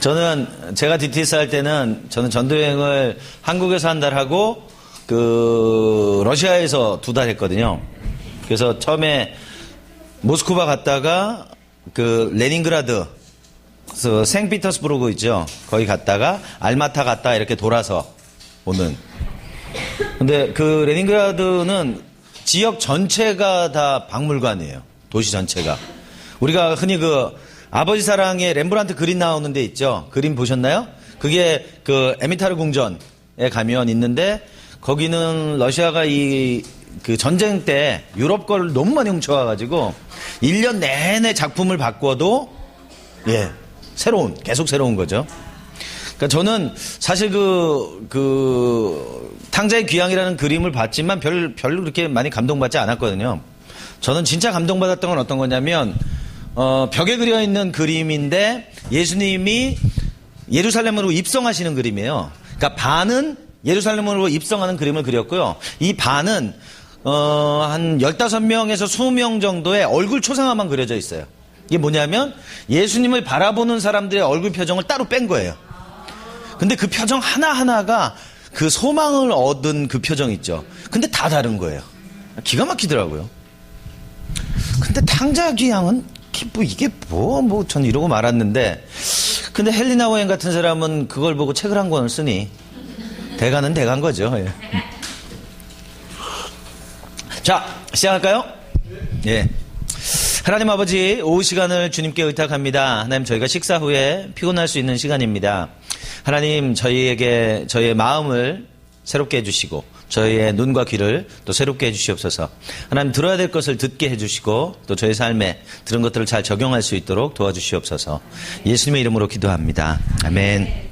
제가 DTS 할 때는 저는 전도여행을 한국에서 한 달 하고 러시아에서 2달 했거든요. 그래서 처음에 모스크바 갔다가 레닌그라드, 생피터스부르크 있죠. 거기 갔다가 알마타 갔다 이렇게 돌아서 오는. 근데 레닌그라드는 지역 전체가 다 박물관이에요. 도시 전체가. 우리가 흔히 아버지 사랑에 렘브란트 그림 나오는 데 있죠. 그림 보셨나요? 그게 에미타르 궁전에 가면 있는데, 거기는 러시아가 전쟁 때 유럽 걸 너무 많이 훔쳐와가지고 1년 내내 작품을 바꿔도 계속 새로운 거죠. 그러니까 저는 사실 탕자의 귀향이라는 그림을 봤지만 별로 그렇게 많이 감동받지 않았거든요. 저는 진짜 감동받았던 건 어떤 거냐면, 벽에 그려 있는 그림인데 예수님이 예루살렘으로 입성하시는 그림이에요. 그러니까 반은 예루살렘으로 입성하는 그림을 그렸고요. 이 반은 한 15명에서 20명 정도의 얼굴 초상화만 그려져 있어요. 이게 뭐냐면 예수님을 바라보는 사람들의 얼굴 표정을 따로 뺀 거예요. 근데 그 표정 하나하나가 그 소망을 얻은 그 표정 있죠. 근데 다 다른 거예요. 기가 막히더라고요. 근데 탕자 귀향은 이게 전 이러고 말았는데, 근데 헬리나 오행 같은 사람은 그걸 보고 책을 한 권을 쓰니 대가는 대간 거죠. 예. 자, 시작할까요? 예. 하나님 아버지, 오후 시간을 주님께 의탁합니다. 하나님, 저희가 식사 후에 피곤할 수 있는 시간입니다. 하나님, 저희에게 저희의 마음을 새롭게 해주시고 저희의 눈과 귀를 또 새롭게 해주시옵소서. 하나님, 들어야 될 것을 듣게 해주시고 또 저희 삶에 들은 것들을 잘 적용할 수 있도록 도와주시옵소서. 예수님의 이름으로 기도합니다. 아멘.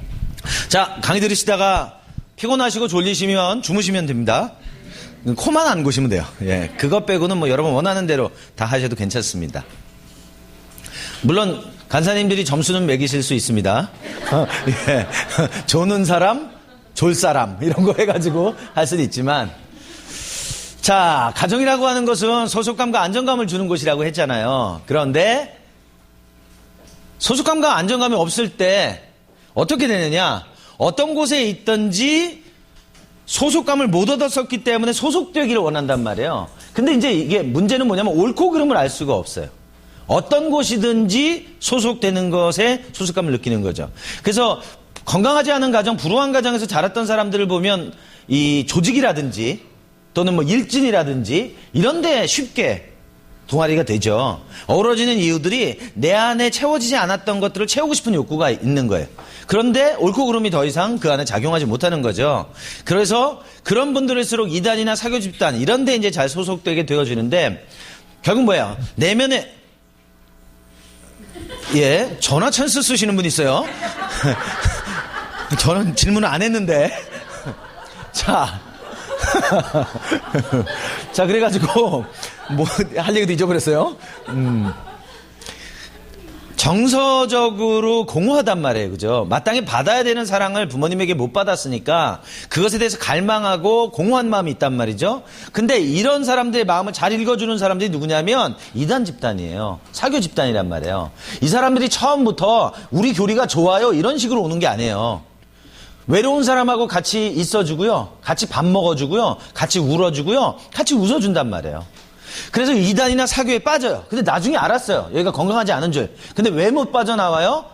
자, 강의 들으시다가 피곤하시고 졸리시면 주무시면 됩니다. 코만 안 고시면 돼요. 예, 그것 빼고는 여러분 원하는 대로 다 하셔도 괜찮습니다. 물론 간사님들이 점수는 매기실 수 있습니다. 예, 조는 사람, 졸 사람 이런 거 해가지고 할 수는 있지만, 자, 가정이라고 하는 것은 소속감과 안정감을 주는 곳이라고 했잖아요. 그런데 소속감과 안정감이 없을 때 어떻게 되느냐? 어떤 곳에 있든지 소속감을 못 얻었었기 때문에 소속되기를 원한단 말이에요. 근데 이제 이게 문제는 뭐냐면 옳고 그름을 알 수가 없어요. 어떤 곳이든지 소속되는 것에 소속감을 느끼는 거죠. 그래서 건강하지 않은 가정, 불우한 가정에서 자랐던 사람들을 보면 이 조직이라든지 또는 일진이라든지 이런 데 쉽게 동아리가 되죠. 어우러지는 이유들이 내 안에 채워지지 않았던 것들을 채우고 싶은 욕구가 있는 거예요. 그런데 옳고 그름이 더 이상 그 안에 작용하지 못하는 거죠. 그래서 그런 분들일수록 이단이나 사교 집단 이런 데 이제 잘 소속되게 되어지는데, 결국 뭐야? 내면에 전화 찬스 쓰시는 분 있어요. 저는 질문을 안 했는데. 자, 그래가지고 할 얘기도 잊어버렸어요. 정서적으로 공허하단 말이에요. 그죠? 마땅히 받아야 되는 사랑을 부모님에게 못 받았으니까 그것에 대해서 갈망하고 공허한 마음이 있단 말이죠. 근데 이런 사람들의 마음을 잘 읽어주는 사람들이 누구냐면 이단 집단이에요. 사교 집단이란 말이에요. 이 사람들이 처음부터 우리 교리가 좋아요 이런 식으로 오는 게 아니에요. 외로운 사람하고 같이 있어주고요, 같이 밥 먹어주고요, 같이 울어주고요, 같이 웃어준단 말이에요. 그래서 이단이나 사교에 빠져요. 근데 나중에 알았어요. 여기가 건강하지 않은 줄. 근데 왜 못 빠져나와요?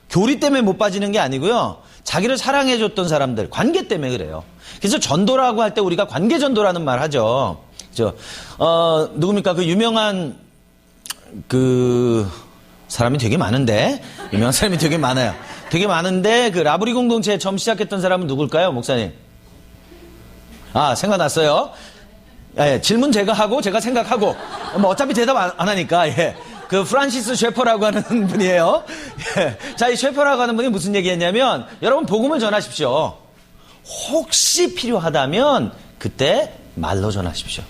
교리 때문에 못 빠지는 게 아니고요, 자기를 사랑해줬던 사람들, 관계 때문에 그래요. 그래서 전도라고 할 때 우리가 관계 전도라는 말 하죠. 그죠? 누굽니까? 유명한 사람이 되게 많은데, 유명한 사람이 되게 많아요. 되게 많은데 라브리 공동체 처음 시작했던 사람은 누굴까요, 목사님? 생각났어요. 예, 질문 제가 하고 제가 생각하고 어차피 대답 안 하니까. 예. 프란시스 셰퍼라고 하는 분이에요. 예. 자, 이 셰퍼라고 하는 분이 무슨 얘기했냐면, 여러분 복음을 전하십시오. 혹시 필요하다면 그때 말로 전하십시오.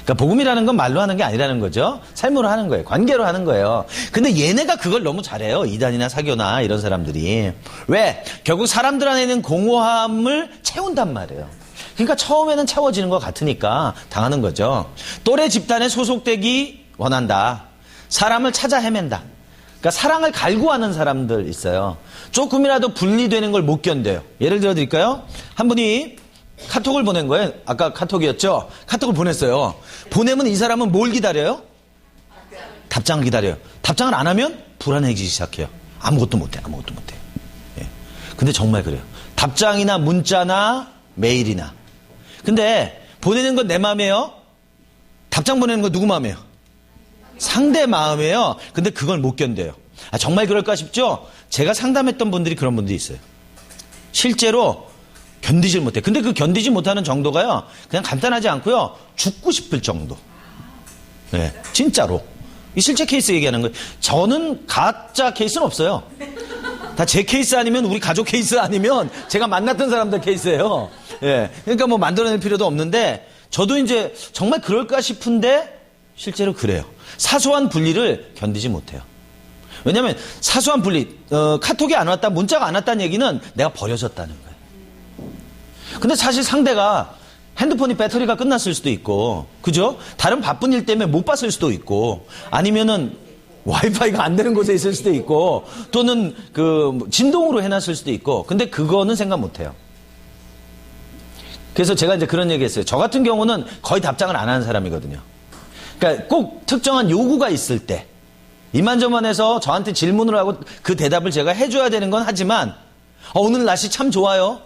그러니까 복음이라는 건 말로 하는 게 아니라는 거죠. 삶으로 하는 거예요. 관계로 하는 거예요. 근데 얘네가 그걸 너무 잘해요. 이단이나 사교나 이런 사람들이. 왜? 결국 사람들 안에 있는 공허함을 채운단 말이에요. 그러니까 처음에는 채워지는 것 같으니까 당하는 거죠. 또래 집단에 소속되기 원한다. 사람을 찾아 헤맨다. 그러니까 사랑을 갈구하는 사람들 있어요. 조금이라도 분리되는 걸 못 견뎌요. 예를 들어 드릴까요? 한 분이 카톡을 보낸 거예요. 아까 카톡이었죠? 카톡을 보냈어요. 보내면 이 사람은 뭘 기다려요? 답장을 기다려요. 답장을 안 하면 불안해지기 시작해요. 아무것도 못해. 예. 근데 정말 그래요. 답장이나 문자나 메일이나. 근데 보내는 건 내 마음이에요. 답장 보내는 건 누구 마음이에요? 상대 마음이에요. 근데 그걸 못 견뎌요. 아, 정말 그럴까 싶죠? 제가 상담했던 분들이 그런 분들이 있어요. 실제로 견디질 못해. 근데 그 견디지 못하는 정도가요, 그냥 간단하지 않고요, 죽고 싶을 정도. 네, 진짜로. 이 실제 케이스 얘기하는 거예요. 저는 가짜 케이스는 없어요. 다 제 케이스 아니면 우리 가족 케이스 아니면 제가 만났던 사람들 케이스예요. 예. 그러니까 뭐 만들어낼 필요도 없는데, 저도 이제 정말 그럴까 싶은데 실제로 그래요. 사소한 분리를 견디지 못해요. 왜냐하면 사소한 분리, 카톡이 안 왔다, 문자가 안 왔다는 얘기는 내가 버려졌다는 거예요. 근데 사실 상대가 핸드폰이 배터리가 끝났을 수도 있고, 그죠? 다른 바쁜 일 때문에 못 봤을 수도 있고, 아니면은 와이파이가 안 되는 곳에 있을 수도 있고, 또는 그 진동으로 해놨을 수도 있고, 근데 그거는 생각 못 해요. 그래서 제가 이제 그런 얘기 했어요. 저 같은 경우는 거의 답장을 안 하는 사람이거든요. 그러니까 꼭 특정한 요구가 있을 때, 이만저만해서 저한테 질문을 하고 그 대답을 제가 해줘야 되는 건 하지만, 오늘 날씨 참 좋아요.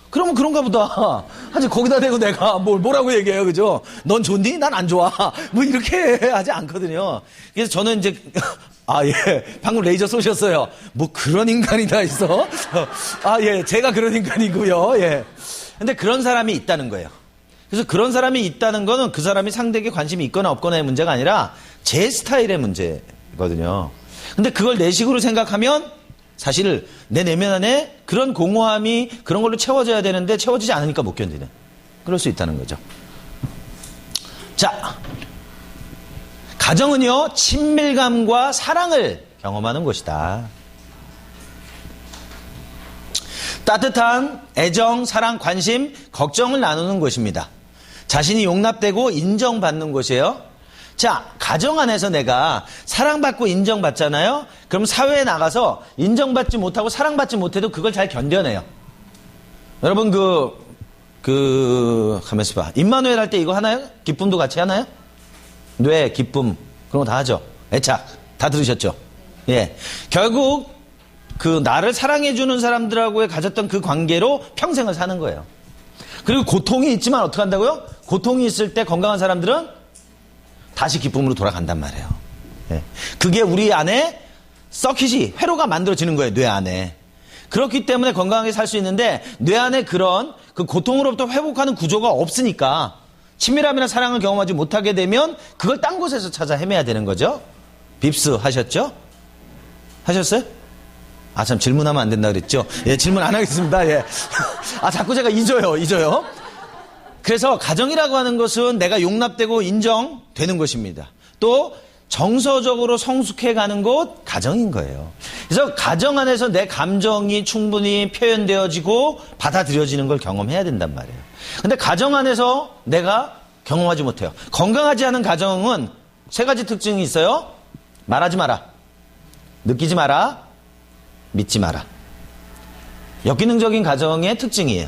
그러면 그런가 보다. 하지, 거기다 대고 내가 뭐라고 얘기해요. 그죠? 넌 좋니? 난 안 좋아. 뭐 이렇게 하지 않거든요. 그래서 저는 이제, 예. 방금 레이저 쏘셨어요. 뭐 그런 인간이 다 있어? 예. 제가 그런 인간이고요. 예. 근데 그런 사람이 있다는 거예요. 그래서 그런 사람이 있다는 거는 그 사람이 상대에게 관심이 있거나 없거나의 문제가 아니라 제 스타일의 문제거든요. 근데 그걸 내 식으로 생각하면 사실 내 내면 안에 그런 공허함이 그런 걸로 채워져야 되는데 채워지지 않으니까 못 견디는, 그럴 수 있다는 거죠. 자, 가정은요, 친밀감과 사랑을 경험하는 곳이다. 따뜻한 애정, 사랑, 관심, 걱정을 나누는 곳입니다. 자신이 용납되고 인정받는 곳이에요. 자, 가정 안에서 내가 사랑받고 인정받잖아요? 그럼 사회에 나가서 인정받지 못하고 사랑받지 못해도 그걸 잘 견뎌내요. 여러분, 가만있어 봐. 임마누엘 할 때 이거 하나요? 기쁨도 같이 하나요? 뇌, 기쁨, 그런 거 다 하죠. 애착, 다 들으셨죠? 예. 결국, 나를 사랑해주는 사람들하고의 가졌던 그 관계로 평생을 사는 거예요. 그리고 고통이 있지만 어떻게 한다고요? 고통이 있을 때 건강한 사람들은 다시 기쁨으로 돌아간단 말이에요. 예. 그게 우리 안에 서킷이, 회로가 만들어지는 거예요. 뇌 안에. 그렇기 때문에 건강하게 살 수 있는데, 뇌 안에 그런 그 고통으로부터 회복하는 구조가 없으니까 친밀함이나 사랑을 경험하지 못하게 되면 그걸 딴 곳에서 찾아 헤매야 되는 거죠. 빕스 하셨죠? 하셨어요? 참 질문하면 안 된다 그랬죠? 예, 질문 안 하겠습니다. 예. 자꾸 제가 잊어요. 그래서 가정이라고 하는 것은 내가 용납되고 인정되는 것입니다. 또 정서적으로 성숙해가는 곳, 가정인 거예요. 그래서 가정 안에서 내 감정이 충분히 표현되어지고 받아들여지는 걸 경험해야 된단 말이에요. 근데 가정 안에서 내가 경험하지 못해요. 건강하지 않은 가정은 세 가지 특징이 있어요. 말하지 마라, 느끼지 마라, 믿지 마라. 역기능적인 가정의 특징이에요.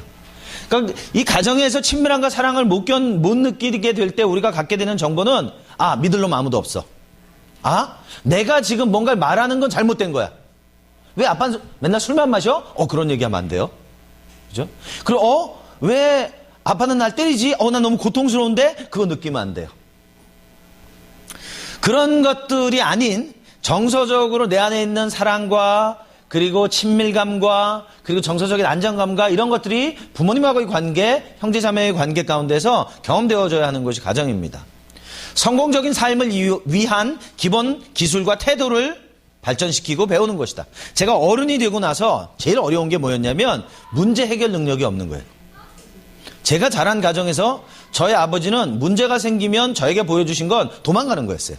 그러니까 이 가정에서 친밀함과 사랑을 못 느끼게 될 때 우리가 갖게 되는 정보는, 믿을 놈 아무도 없어. 내가 지금 뭔가를 말하는 건 잘못된 거야. 왜 아빠는 맨날 술만 마셔? 그런 얘기하면 안 돼요. 그죠? 그리고 왜 아빠는 날 때리지? 난 너무 고통스러운데? 그거 느끼면 안 돼요. 그런 것들이 아닌 정서적으로 내 안에 있는 사랑과 그리고 친밀감과 그리고 정서적인 안정감과 이런 것들이 부모님하고의 관계, 형제자매의 관계 가운데서 경험되어져야 하는 것이 가정입니다. 성공적인 삶을 위한 기본 기술과 태도를 발전시키고 배우는 것이다. 제가 어른이 되고 나서 제일 어려운 게 뭐였냐면 문제 해결 능력이 없는 거예요. 제가 자란 가정에서 저희 아버지는 문제가 생기면 저에게 보여주신 건 도망가는 거였어요.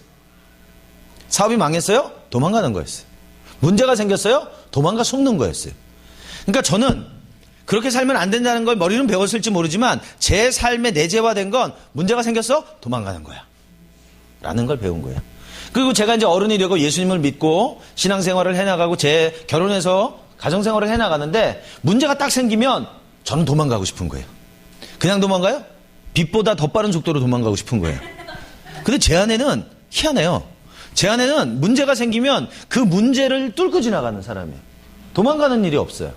사업이 망했어요? 도망가는 거였어요. 문제가 생겼어요? 도망가 숨는 거였어요. 그러니까 저는 그렇게 살면 안 된다는 걸 머리는 배웠을지 모르지만 제 삶에 내재화된 건 문제가 생겼어? 도망가는 거야. 라는 걸 배운 거예요. 그리고 제가 이제 어른이 되고 예수님을 믿고 신앙생활을 해나가고 제 결혼해서 가정생활을 해나가는데 문제가 딱 생기면 저는 도망가고 싶은 거예요. 그냥 도망가요? 빛보다 더 빠른 속도로 도망가고 싶은 거예요. 근데 제 아내는 희한해요. 제 아내는 문제가 생기면 그 문제를 뚫고 지나가는 사람이에요. 도망가는 일이 없어요.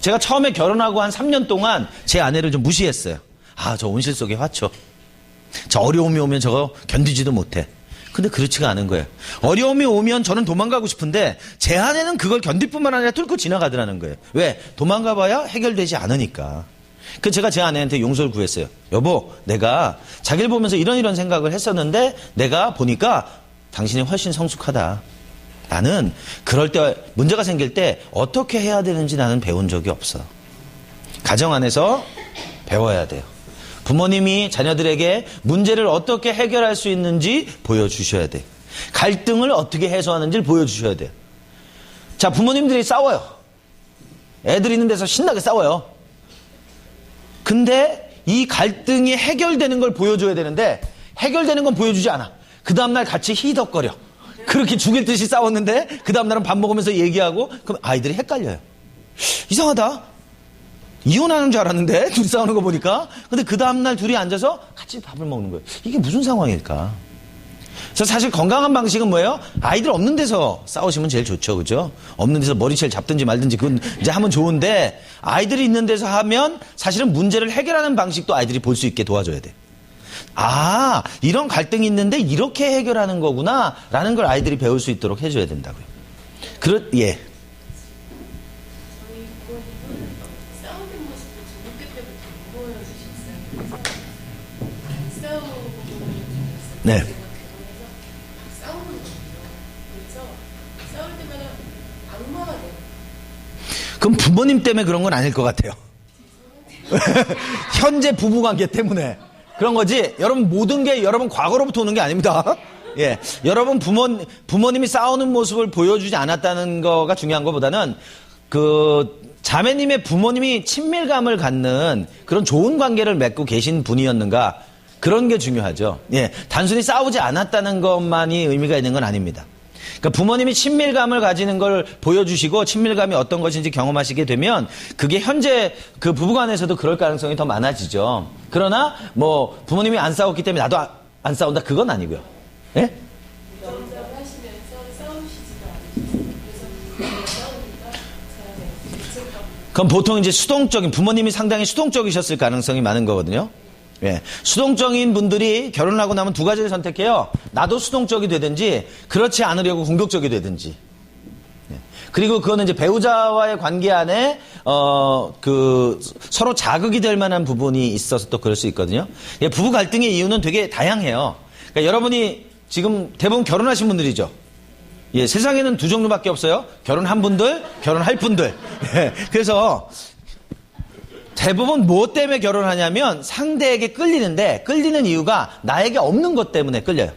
제가 처음에 결혼하고 한 3년 동안 제 아내를 좀 무시했어요. 아, 저 온실 속의 화초. 저 어려움이 오면 저거 견디지도 못해. 근데 그렇지가 않은 거예요. 어려움이 오면 저는 도망가고 싶은데 제 아내는 그걸 견딜 뿐만 아니라 뚫고 지나가더라는 거예요. 왜? 도망가봐야 해결되지 않으니까. 그 제가 제 아내한테 용서를 구했어요. 여보, 내가 자기를 보면서 이런 생각을 했었는데 내가 보니까 당신이 훨씬 성숙하다. 나는 그럴 때 문제가 생길 때 어떻게 해야 되는지 나는 배운 적이 없어. 가정 안에서 배워야 돼요. 부모님이 자녀들에게 문제를 어떻게 해결할 수 있는지 보여주셔야 돼요. 갈등을 어떻게 해소하는지를 보여주셔야 돼요. 자, 부모님들이 싸워요. 애들 있는 데서 신나게 싸워요. 근데 이 갈등이 해결되는 걸 보여줘야 되는데 해결되는 건 보여주지 않아. 그 다음날 같이 히덕거려. 그렇게 죽일 듯이 싸웠는데 그 다음날은 밥 먹으면서 얘기하고 그럼 아이들이 헷갈려요. 이상하다. 이혼하는 줄 알았는데 둘이 싸우는 거 보니까. 근데 그 다음날 둘이 앉아서 같이 밥을 먹는 거예요. 이게 무슨 상황일까? 그래서 사실 건강한 방식은 뭐예요? 아이들 없는 데서 싸우시면 제일 좋죠. 그죠? 없는 데서 머리채를 잡든지 말든지 그건 이제 하면 좋은데 아이들이 있는 데서 하면 사실은 문제를 해결하는 방식도 아이들이 볼 수 있게 도와줘야 돼. 아, 이런 갈등이 있는데 이렇게 해결하는 거구나 라는 걸 아이들이 배울 수 있도록 해줘야 된다고요. 예. 네. 그럼 부모님 때문에 그런 건 아닐 것 같아요. 현재 부부관계 때문에 그런 거지. 여러분 모든 게 여러분 과거로부터 오는 게 아닙니다. 예, 여러분 부모님이 싸우는 모습을 보여주지 않았다는 거가 중요한 것보다는 그 자매님의 부모님이 친밀감을 갖는 그런 좋은 관계를 맺고 계신 분이었는가 그런 게 중요하죠. 예, 단순히 싸우지 않았다는 것만이 의미가 있는 건 아닙니다. 그러니까 부모님이 친밀감을 가지는 걸 보여주시고 친밀감이 어떤 것인지 경험하시게 되면 그게 현재 그 부부간에서도 그럴 가능성이 더 많아지죠. 그러나 뭐 부모님이 안 싸웠기 때문에 나도 안 싸운다 그건 아니고요. 예? 그럼 보통 이제 수동적인 부모님이 상당히 수동적이셨을 가능성이 많은 거거든요. 예. 수동적인 분들이 결혼을 하고 나면 두 가지를 선택해요. 나도 수동적이 되든지 그렇지 않으려고 공격적이 되든지. 예. 그리고 그거는 이제 배우자와의 관계 안에 서로 자극이 될 만한 부분이 있어서 또 그럴 수 있거든요. 예, 부부 갈등의 이유는 되게 다양해요. 그러니까 여러분이 지금 대부분 결혼하신 분들이죠. 예, 세상에는 두 종류밖에 없어요. 결혼한 분들, 결혼할 분들. 예, 그래서 대부분 뭐 때문에 결혼하냐면 상대에게 끌리는데 끌리는 이유가 나에게 없는 것 때문에 끌려요.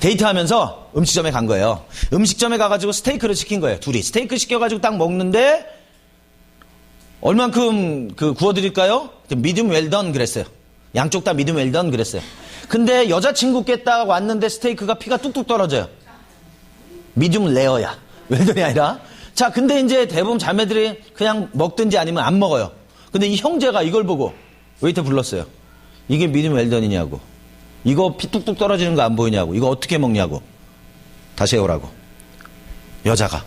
데이트하면서 음식점에 간 거예요. 음식점에 가가지고 스테이크를 시킨 거예요. 둘이 스테이크 시켜가지고 딱 먹는데 얼만큼 구워드릴까요? 미디움 웰던 그랬어요. 양쪽 다 미디움 웰던 그랬어요. 근데 여자친구께 딱 왔는데 스테이크가 피가 뚝뚝 떨어져요. 미디움 레어야. 웰던이 아니라. 자, 근데 이제 대부분 자매들이 그냥 먹든지 아니면 안 먹어요. 근데 이 형제가 이걸 보고 웨이터 불렀어요. 이게 미디움 웰던이냐고. 이거 피 뚝뚝 떨어지는 거 안 보이냐고. 이거 어떻게 먹냐고. 다시 해오라고. 여자가.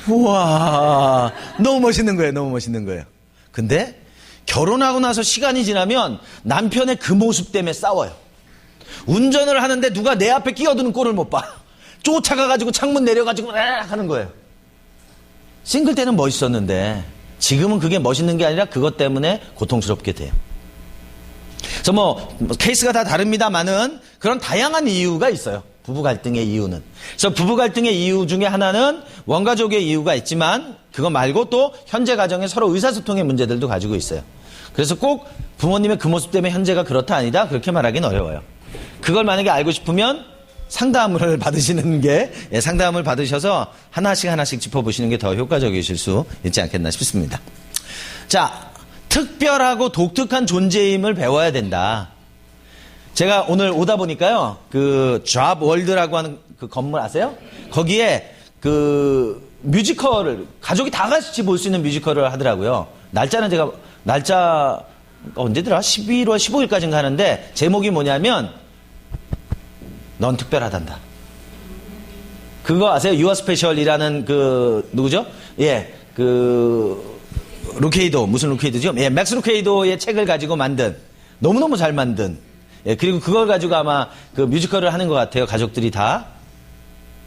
우와, 너무 멋있는 거예요. 너무 멋있는 거예요. 근데 결혼하고 나서 시간이 지나면 남편의 그 모습 때문에 싸워요. 운전을 하는데 누가 내 앞에 끼어드는 꼴을 못 봐. 쫓아가가지고 창문 내려가지고 하는 거예요. 싱글 때는 멋있었는데 지금은 그게 멋있는 게 아니라 그것 때문에 고통스럽게 돼요. 그래서 뭐 케이스가 다 다릅니다만은 그런 다양한 이유가 있어요. 부부 갈등의 이유는. 그래서 부부 갈등의 이유 중에 하나는 원가족의 이유가 있지만 그거 말고 또 현재 가정에 서로 의사소통의 문제들도 가지고 있어요. 그래서 꼭 부모님의 그 모습 때문에 현재가 그렇다 아니다 그렇게 말하기는 어려워요. 그걸 만약에 알고 싶으면 상담을 받으시는 게, 상담을 받으셔서 하나씩 짚어보시는 게 더 효과적이실 수 있지 않겠나 싶습니다. 자, 특별하고 독특한 존재임을 배워야 된다. 제가 오늘 오다 보니까요, 그 잡 월드라고 하는 그 건물 아세요? 거기에 그 뮤지컬을 가족이 다 같이 볼 수 있는 뮤지컬을 하더라고요. 날짜 언제더라? 11월 15일까지인가 하는데 제목이 뭐냐면 넌 특별하단다. 그거 아세요? 유아 스페셜이라는 그 누구죠? 예, 그 루케이도 무슨 루케이도죠? 예, 맥스 루케이도의 책을 가지고 만든 너무너무 잘 만든 예, 그리고 그걸 가지고 아마 그 뮤지컬을 하는 것 같아요. 가족들이 다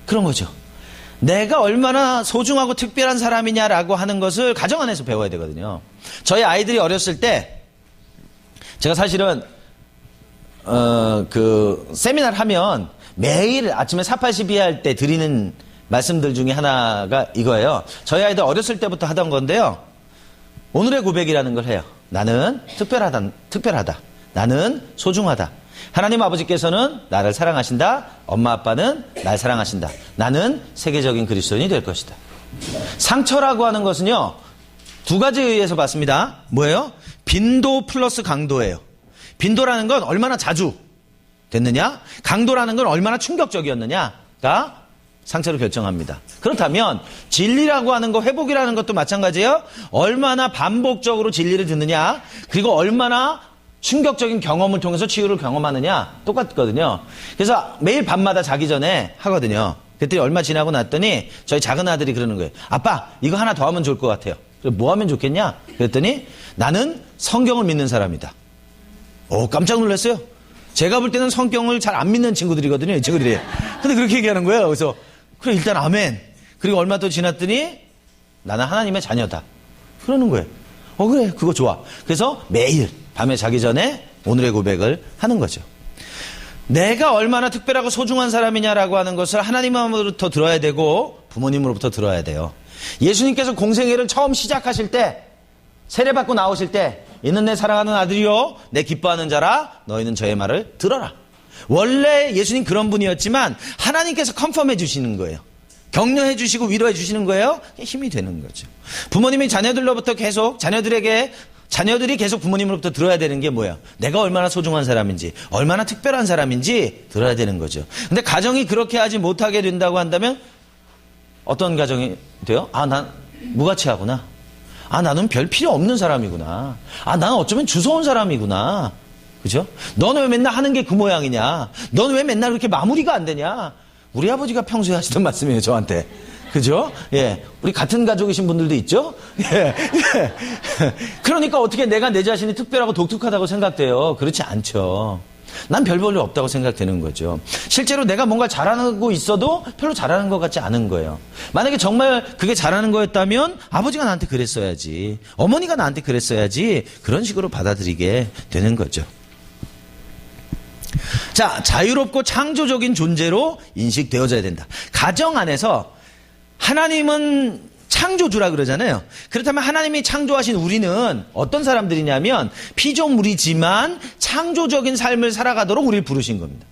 그런 거죠. 내가 얼마나 소중하고 특별한 사람이냐라고 하는 것을 가정 안에서 배워야 되거든요. 저희 아이들이 어렸을 때 제가 사실은 그 세미나를 하면 매일 아침에 482 할 때 드리는 말씀들 중에 하나가 이거예요. 저희 아이들 어렸을 때부터 하던 건데요. 오늘의 고백이라는 걸 해요. 나는 특별하다. 나는 소중하다. 하나님 아버지께서는 나를 사랑하신다. 엄마 아빠는 날 사랑하신다. 나는 세계적인 그리스도인이 될 것이다. 상처라고 하는 것은요. 두 가지에 의해서 봤습니다. 뭐예요? 빈도 플러스 강도예요. 빈도라는 건 얼마나 자주 됐느냐? 강도라는 건 얼마나 충격적이었느냐가 상처를 결정합니다. 그렇다면 진리라고 하는 거, 회복이라는 것도 마찬가지예요. 얼마나 반복적으로 진리를 듣느냐, 그리고 얼마나 충격적인 경험을 통해서 치유를 경험하느냐 똑같거든요. 그래서 매일 밤마다 자기 전에 하거든요. 그랬더니 얼마 지나고 났더니 저희 작은 아들이 그러는 거예요. 아빠, 이거 하나 더 하면 좋을 것 같아요. 뭐 하면 좋겠냐? 그랬더니 나는 성경을 믿는 사람이다. 깜짝 놀랐어요. 제가 볼 때는 성경을 잘 안 믿는 친구들이거든요, 이 친구들이. 근데 그렇게 얘기하는 거예요. 그래서 그래, 일단 아멘. 그리고 얼마 더 지났더니 나는 하나님의 자녀다. 그러는 거예요. 그래, 그거 좋아. 그래서 매일 밤에 자기 전에 오늘의 고백을 하는 거죠. 내가 얼마나 특별하고 소중한 사람이냐라고 하는 것을 하나님으로부터 들어야 되고 부모님으로부터 들어야 돼요. 예수님께서 공생애를 처음 시작하실 때, 세례받고 나오실 때, 이는 내 사랑하는 아들이요 내 기뻐하는 자라, 너희는 저의 말을 들어라. 원래 예수님 그런 분이었지만 하나님께서 컨펌해 주시는 거예요. 격려해 주시고 위로해 주시는 거예요. 힘이 되는 거죠. 부모님이 자녀들로부터 계속 자녀들이 계속 부모님으로부터 들어야 되는 게 뭐야? 내가 얼마나 소중한 사람인지, 얼마나 특별한 사람인지 들어야 되는 거죠. 근데 가정이 그렇게 하지 못하게 된다고 한다면 어떤 가정이 돼요? 난 무가치하구나. 나는 별 필요 없는 사람이구나. 나는 어쩌면 주워온 사람이구나. 그죠? 너는 왜 맨날 하는 게 그 모양이냐? 너는 왜 맨날 그렇게 마무리가 안 되냐? 우리 아버지가 평소에 하시던 말씀이에요, 저한테. 그죠? 예. 우리 같은 가족이신 분들도 있죠? 예. 그러니까 어떻게 내가 내 자신이 특별하고 독특하다고 생각돼요? 그렇지 않죠. 난 별 볼일 없다고 생각되는 거죠. 실제로 내가 뭔가 잘하고 있어도 별로 잘하는 것 같지 않은 거예요. 만약에 정말 그게 잘하는 거였다면 아버지가 나한테 그랬어야지, 어머니가 나한테 그랬어야지, 그런 식으로 받아들이게 되는 거죠. 자, 자유롭고 창조적인 존재로 인식되어져야 된다. 가정 안에서 하나님은 창조주라 그러잖아요. 그렇다면 하나님이 창조하신 우리는 어떤 사람들이냐면 피조물이지만 창조적인 삶을 살아가도록 우리를 부르신 겁니다.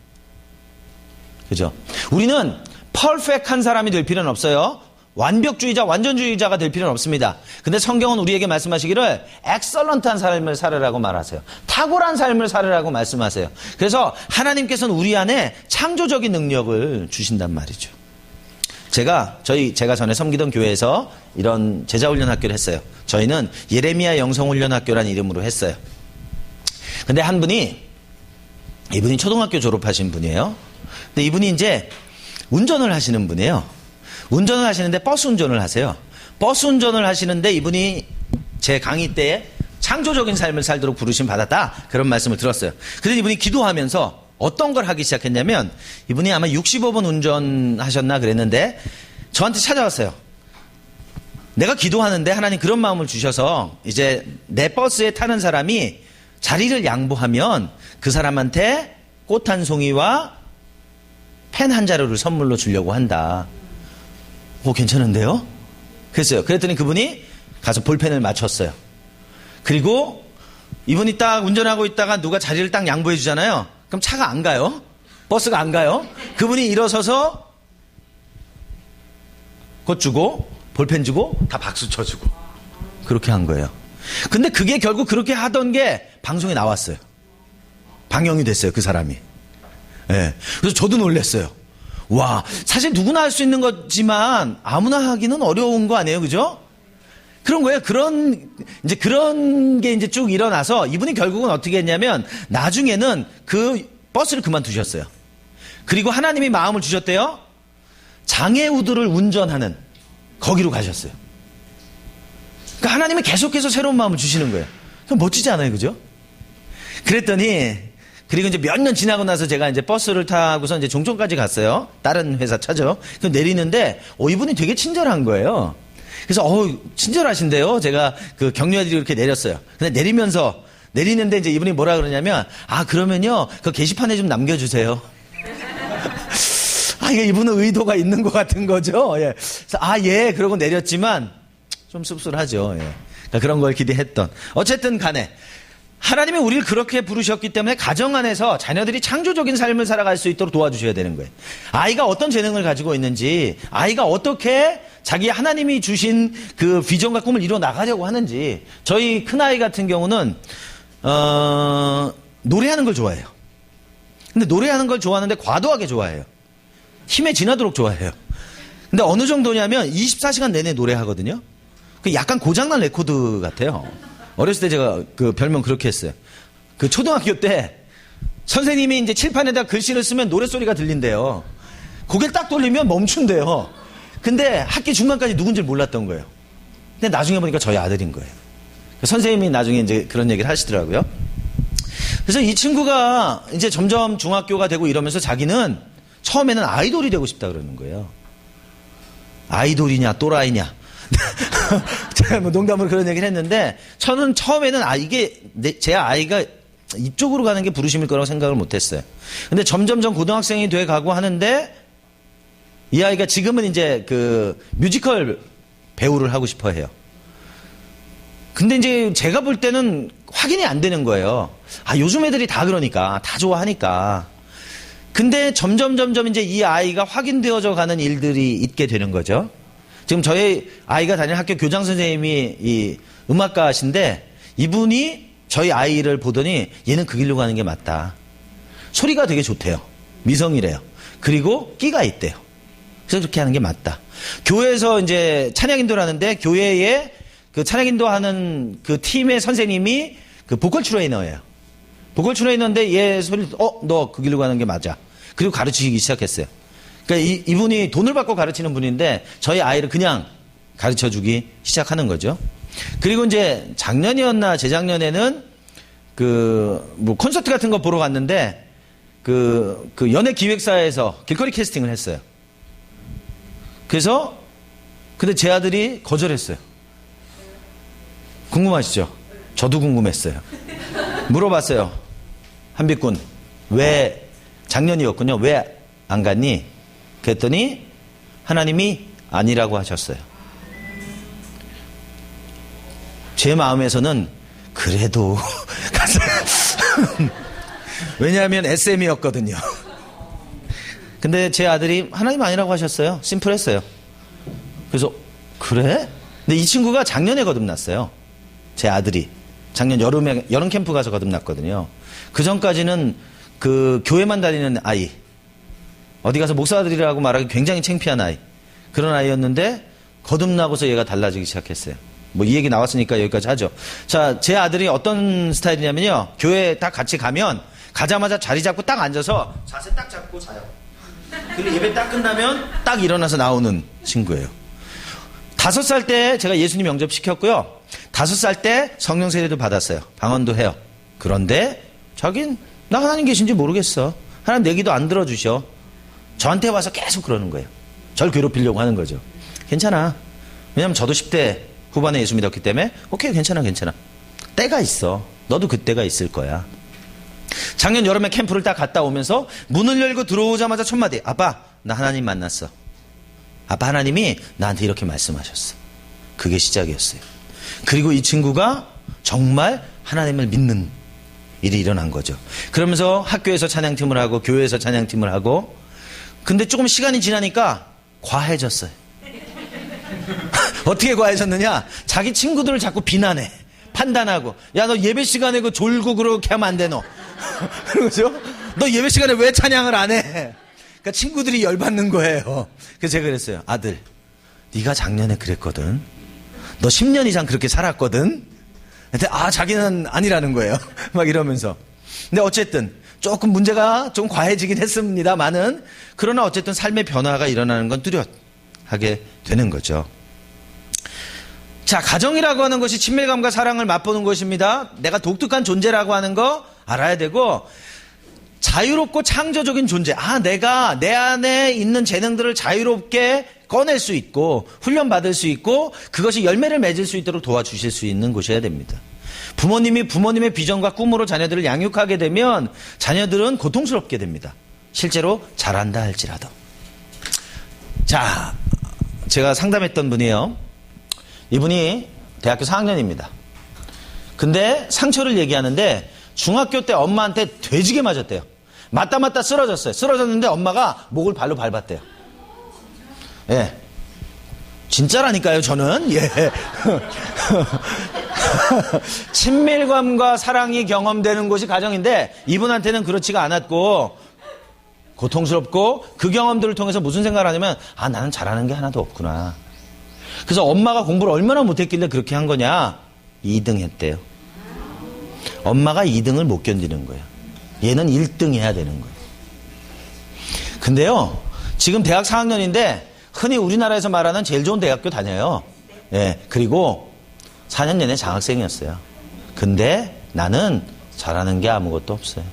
그죠? 우리는 퍼펙트한 사람이 될 필요는 없어요. 완벽주의자, 완전주의자가 될 필요는 없습니다. 근데 성경은 우리에게 말씀하시기를 엑설런트한 삶을 살으라고 말하세요. 탁월한 삶을 살으라고 말씀하세요. 그래서 하나님께서는 우리 안에 창조적인 능력을 주신단 말이죠. 제가 전에 섬기던 교회에서 이런 제자훈련 학교를 했어요. 저희는 예레미야 영성훈련학교라는 이름으로 했어요. 근데 이분이 초등학교 졸업하신 분이에요. 근데 이분이 이제 운전을 하시는 분이에요. 운전을 하시는데 버스 운전을 하세요. 버스 운전을 하시는데 이분이 제 강의 때에 창조적인 삶을 살도록 부르심 받았다. 그런 말씀을 들었어요. 그런데 이분이 기도하면서 어떤 걸 하기 시작했냐면, 이분이 아마 65번 운전하셨나 그랬는데 저한테 찾아왔어요. 내가 기도하는데 하나님 그런 마음을 주셔서 이제 내 버스에 타는 사람이 자리를 양보하면 그 사람한테 꽃 한 송이와 펜 한 자루를 선물로 주려고 한다. 괜찮은데요? 그랬어요. 그랬더니 그분이 가서 볼펜을 맞췄어요. 그리고 이분이 딱 운전하고 있다가 누가 자리를 딱 양보해 주잖아요. 그럼 차가 안 가요? 버스가 안 가요? 그분이 일어서서 꽃 주고 볼펜 주고 다 박수 쳐주고 그렇게 한 거예요. 근데 그게 결국 그렇게 하던 게 방송에 나왔어요. 방영이 됐어요, 그 사람이. 예. 그래서 저도 놀랐어요. 와, 사실 누구나 할 수 있는 거지만 아무나 하기는 어려운 거 아니에요, 그죠? 그런 거예요. 그런 게 이제 쭉 일어나서 이분이 결국은 어떻게 했냐면 나중에는 그 버스를 그만두셨어요. 그리고 하나님이 마음을 주셨대요. 장애우들을 운전하는 거기로 가셨어요. 그러니까 하나님은 계속해서 새로운 마음을 주시는 거예요. 그럼 멋지지 않아요, 그죠? 그랬더니 그리고 이제 몇 년 지나고 나서 제가 이제 버스를 타고서 이제 종점까지 갔어요. 다른 회사 차죠. 그럼 내리는데 이분이 되게 친절한 거예요. 그래서 친절하신데요. 제가 그 격려해드리고 이렇게 내렸어요. 근데 내리는데 이제 이분이 뭐라 그러냐면 그러면요 그 게시판에 좀 남겨주세요. 이게 이분은 의도가 있는 것 같은 거죠. 예. 그래서 예 그러고 내렸지만 좀 씁쓸하죠. 예. 그러니까 그런 걸 기대했던. 어쨌든 간에 하나님이 우리를 그렇게 부르셨기 때문에 가정 안에서 자녀들이 창조적인 삶을 살아갈 수 있도록 도와주셔야 되는 거예요. 아이가 어떤 재능을 가지고 있는지, 아이가 어떻게 자기 하나님이 주신 그 비전과 꿈을 이뤄 나가려고 하는지. 저희 큰아이 같은 경우는 노래하는 걸 좋아해요. 근데 노래하는 걸 좋아하는데 과도하게 좋아해요. 힘에 지나도록 좋아해요. 근데 어느 정도냐면 24시간 내내 노래하거든요. 약간 고장난 레코드 같아요. 어렸을 때 제가 그 별명 그렇게 했어요. 그 초등학교 때 선생님이 이제 칠판에다 글씨를 쓰면 노랫소리가 들린대요. 고개를 딱 돌리면 멈춘대요. 근데 학기 중간까지 누군지 몰랐던 거예요. 근데 나중에 보니까 저희 아들인 거예요. 선생님이 나중에 이제 그런 얘기를 하시더라고요. 그래서 이 친구가 이제 점점 중학교가 되고 이러면서 자기는 처음에는 아이돌이 되고 싶다 그러는 거예요. 아이돌이냐 또라이냐. 제가 뭐 농담으로 그런 얘기를 했는데 저는 처음에는 이게 제 아이가 이쪽으로 가는 게 부르심일 거라고 생각을 못했어요. 근데 점점점 고등학생이 돼 가고 하는데 이 아이가 지금은 이제 그 뮤지컬 배우를 하고 싶어 해요. 근데 이제 제가 볼 때는 확인이 안 되는 거예요. 요즘 애들이 다 그러니까 다 좋아하니까. 근데 점점 이제 이 아이가 확인되어져 가는 일들이 있게 되는 거죠. 지금 저희 아이가 다니는 학교 교장 선생님이 이 음악가신데 이분이 저희 아이를 보더니 얘는 그 길로 가는 게 맞다. 소리가 되게 좋대요. 미성이래요. 그리고 끼가 있대요. 그래서 그렇게 하는 게 맞다. 교회에서 이제 찬양인도를 하는데 교회에 그 찬양인도하는 그 팀의 선생님이 그 보컬 트레이너예요. 보컬 트레이너인데 얘 소리를 너 그 길로 가는 게 맞아. 그리고 가르치기 시작했어요. 그러니까 이분이 돈을 받고 가르치는 분인데 저희 아이를 그냥 가르쳐주기 시작하는 거죠. 그리고 이제 작년이었나 재작년에는 뭐 콘서트 같은 거 보러 갔는데 그 연예 기획사에서 길거리 캐스팅을 했어요. 그래서 근데 제 아들이 거절했어요. 궁금하시죠? 저도 궁금했어요. 물어봤어요. 한빛군 왜 작년이었군요. 왜 안 갔니? 그랬더니 하나님이 아니라고 하셨어요. 제 마음에서는 그래도 왜냐하면 SM이었거든요. 근데 제 아들이 하나님 아니라고 하셨어요. 심플했어요. 그래서 그래? 근데 이 친구가 작년에 거듭났어요. 제 아들이 작년 여름에 여름 캠프 가서 거듭났거든요. 그 전까지는 그 교회만 다니는 아이, 어디 가서 목사들이라고 말하기 굉장히 창피한 아이, 그런 아이였는데 거듭나고서 얘가 달라지기 시작했어요. 뭐 이 얘기 나왔으니까 여기까지 하죠. 자, 제 아들이 어떤 스타일이냐면요, 교회 딱 같이 가면 가자마자 자리 잡고 딱 앉아서 자세 딱 잡고 자요. 그리고 예배 딱 끝나면 딱 일어나서 나오는 친구예요. 5살 때 제가 예수님 영접 시켰고요. 5살 때 성령 세례도 받았어요. 방언도 해요. 그런데 자긴 나 하나님 계신지 모르겠어. 하나님 내 기도 안 들어주셔. 저한테 와서 계속 그러는 거예요. 절 괴롭히려고 하는 거죠. 괜찮아. 왜냐면 저도 10대 후반에 예수 믿었기 때문에 오케이 괜찮아. 때가 있어. 너도 그때가 있을 거야. 작년 여름에 캠프를 딱 갔다 오면서 문을 열고 들어오자마자 첫 마디, 아빠 나 하나님 만났어. 아빠 하나님이 나한테 이렇게 말씀하셨어. 그게 시작이었어요. 그리고 이 친구가 정말 하나님을 믿는 일이 일어난 거죠. 그러면서 학교에서 찬양팀을 하고 교회에서 찬양팀을 하고, 근데 조금 시간이 지나니까 과해졌어요. 어떻게 과해졌느냐? 자기 친구들을 자꾸 비난해. 판단하고, 야 너 예배 시간에 그 졸고 그렇게 하면 안 돼 너. 그죠? 너 예배 시간에 왜 찬양을 안 해? 그러니까 친구들이 열받는 거예요. 그래서 제가 그랬어요. 아들, 네가 작년에 그랬거든. 너 10년 이상 그렇게 살았거든. 근데 자기는 아니라는 거예요. 막 이러면서. 근데 어쨌든 조금 문제가 좀 과해지긴 했습니다만은, 그러나 어쨌든 삶의 변화가 일어나는 건 뚜렷하게 되는 거죠. 자, 가정이라고 하는 것이 친밀감과 사랑을 맛보는 것입니다. 내가 독특한 존재라고 하는 거 알아야 되고, 자유롭고 창조적인 존재. 내가 내 안에 있는 재능들을 자유롭게 꺼낼 수 있고 훈련받을 수 있고 그것이 열매를 맺을 수 있도록 도와주실 수 있는 곳이어야 됩니다. 부모님이 부모님의 비전과 꿈으로 자녀들을 양육하게 되면 자녀들은 고통스럽게 됩니다. 실제로 잘한다 할지라도. 자, 제가 상담했던 분이에요. 이분이 대학교 4학년입니다. 근데 상처를 얘기하는데 중학교 때 엄마한테 돼지게 맞았대요. 맞다 쓰러졌어요. 쓰러졌는데 엄마가 목을 발로 밟았대요. 예. 진짜라니까요, 저는. 예. 친밀감과 사랑이 경험되는 곳이 가정인데 이분한테는 그렇지가 않았고 고통스럽고 그 경험들을 통해서 무슨 생각을 하냐면 나는 잘하는 게 하나도 없구나. 그래서 엄마가 공부를 얼마나 못했길래 그렇게 한 거냐? 2등 했대요. 엄마가 2등을 못 견디는 거예요. 얘는 1등 해야 되는 거예요. 근데요, 지금 대학 4학년인데 흔히 우리나라에서 말하는 제일 좋은 대학교 다녀요. 예, 그리고 4년 내내 장학생이었어요. 근데 나는 잘하는 게 아무것도 없어요.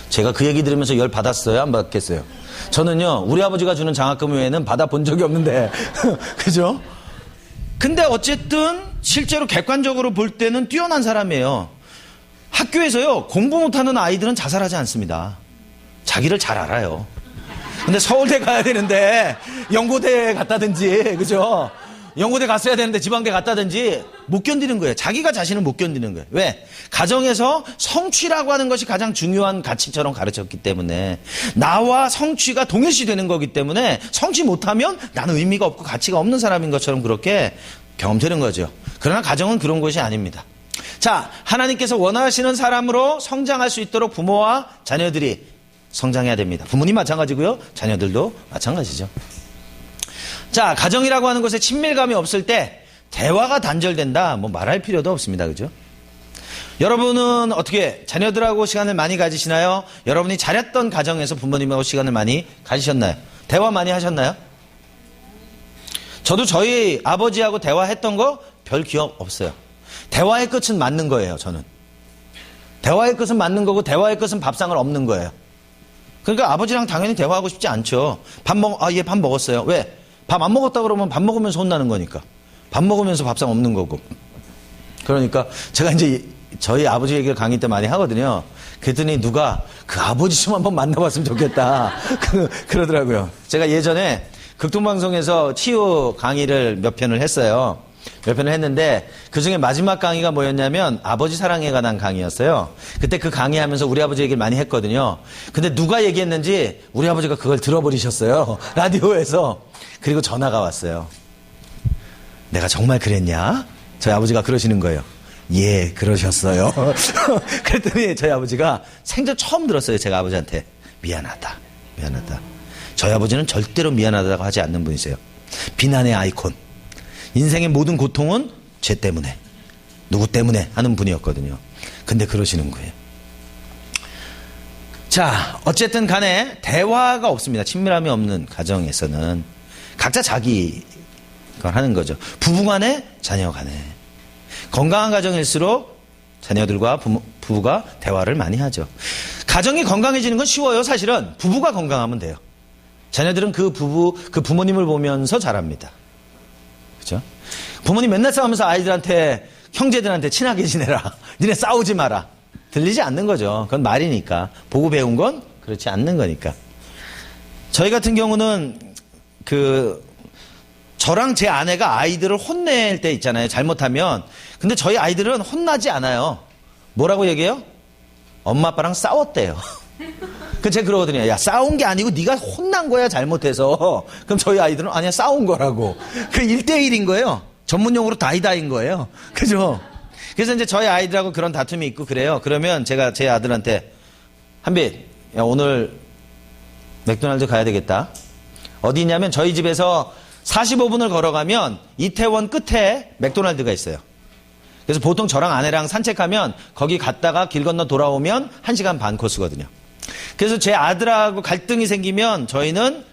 제가 그 얘기 들으면서 열 받았어요? 안 받겠어요? 저는요, 우리 아버지가 주는 장학금 외에는 받아본 적이 없는데, 그죠? 근데 어쨌든 실제로 객관적으로 볼 때는 뛰어난 사람이에요. 학교에서요, 공부 못하는 아이들은 자살하지 않습니다. 자기를 잘 알아요. 근데 서울대 가야 되는데 연고대 갔다든지, 그죠? 연고대 갔어야 되는데 지방대 갔다든지 못 견디는 거예요. 자기가 자신을 못 견디는 거예요. 왜? 가정에서 성취라고 하는 것이 가장 중요한 가치처럼 가르쳤기 때문에, 나와 성취가 동일시되는 거기 때문에 성취 못하면 나는 의미가 없고 가치가 없는 사람인 것처럼 그렇게 경험되는 거죠. 그러나 가정은 그런 것이 아닙니다. 자, 하나님께서 원하시는 사람으로 성장할 수 있도록 부모와 자녀들이 성장해야 됩니다. 부모님 마찬가지고요, 자녀들도 마찬가지죠. 자, 가정이라고 하는 곳에 친밀감이 없을 때 대화가 단절된다, 말할 필요도 없습니다. 그죠? 여러분은 어떻게 자녀들하고 시간을 많이 가지시나요? 여러분이 잘했던 가정에서 부모님하고 시간을 많이 가지셨나요? 대화 많이 하셨나요? 저도 저희 아버지하고 대화했던 거 별 기억 없어요. 대화의 끝은 맞는 거예요, 저는. 대화의 끝은 맞는 거고 대화의 끝은 밥상을 엎는 거예요. 그러니까 아버지랑 당연히 대화하고 싶지 않죠. 얘 밥 먹었어요. 왜? 밥 안 먹었다 그러면 밥 먹으면서 혼나는 거니까. 밥 먹으면서 밥상 엎는 거고. 그러니까 제가 이제 저희 아버지 얘기를 강의 때 많이 하거든요. 그랬더니 누가 그 아버지 좀 한번 만나봤으면 좋겠다. 그러더라고요. 제가 예전에 극동방송에서 치유 강의를 몇 편을 했어요. 몇 편을 했는데 그중에 마지막 강의가 뭐였냐면 아버지 사랑에 관한 강의였어요. 그때 그 강의하면서 우리 아버지 얘기를 많이 했거든요. 근데 누가 얘기했는지 우리 아버지가 그걸 들어버리셨어요. 라디오에서. 그리고 전화가 왔어요. 내가 정말 그랬냐? 저희 아버지가 그러시는 거예요. 예, 그러셨어요. 그랬더니 저희 아버지가 생전 처음 들었어요. 제가 아버지한테 미안하다. 저희 아버지는 절대로 미안하다고 하지 않는 분이세요. 비난의 아이콘. 인생의 모든 고통은 죄 때문에, 누구 때문에 하는 분이었거든요. 근데 그러시는 거예요. 자, 어쨌든 간에 대화가 없습니다. 친밀함이 없는 가정에서는 각자 자기 걸 하는 거죠. 부부 간에, 자녀 간에. 건강한 가정일수록 자녀들과 부부가 대화를 많이 하죠. 가정이 건강해지는 건 쉬워요. 사실은 부부가 건강하면 돼요. 자녀들은 그 부모님을 보면서 자랍니다. 그죠? 부모님 맨날 싸우면서 아이들한테, 형제들한테 친하게 지내라. 니네 싸우지 마라. 들리지 않는 거죠. 그건 말이니까. 보고 배운 건 그렇지 않는 거니까. 저희 같은 경우는 저랑 제 아내가 아이들을 혼낼 때 있잖아요. 잘못하면. 근데 저희 아이들은 혼나지 않아요. 뭐라고 얘기해요? 엄마 아빠랑 싸웠대요. 제가 그러거든요. 야, 싸운 게 아니고 네가 혼난 거야, 잘못해서. 그럼 저희 아이들은 아니야, 싸운 거라고. 1대1인 거예요. 전문용어로 다이다인 거예요. 그죠? 그래서 이제 저희 아이들하고 그런 다툼이 있고 그래요. 그러면 제가 제 아들한테 한빛, 야, 오늘 맥도날드 가야 되겠다. 어디 있냐면 저희 집에서 45분을 걸어가면 이태원 끝에 맥도날드가 있어요. 그래서 보통 저랑 아내랑 산책하면 거기 갔다가 길 건너 돌아오면 1시간 반 코스거든요. 그래서 제 아들하고 갈등이 생기면 저희는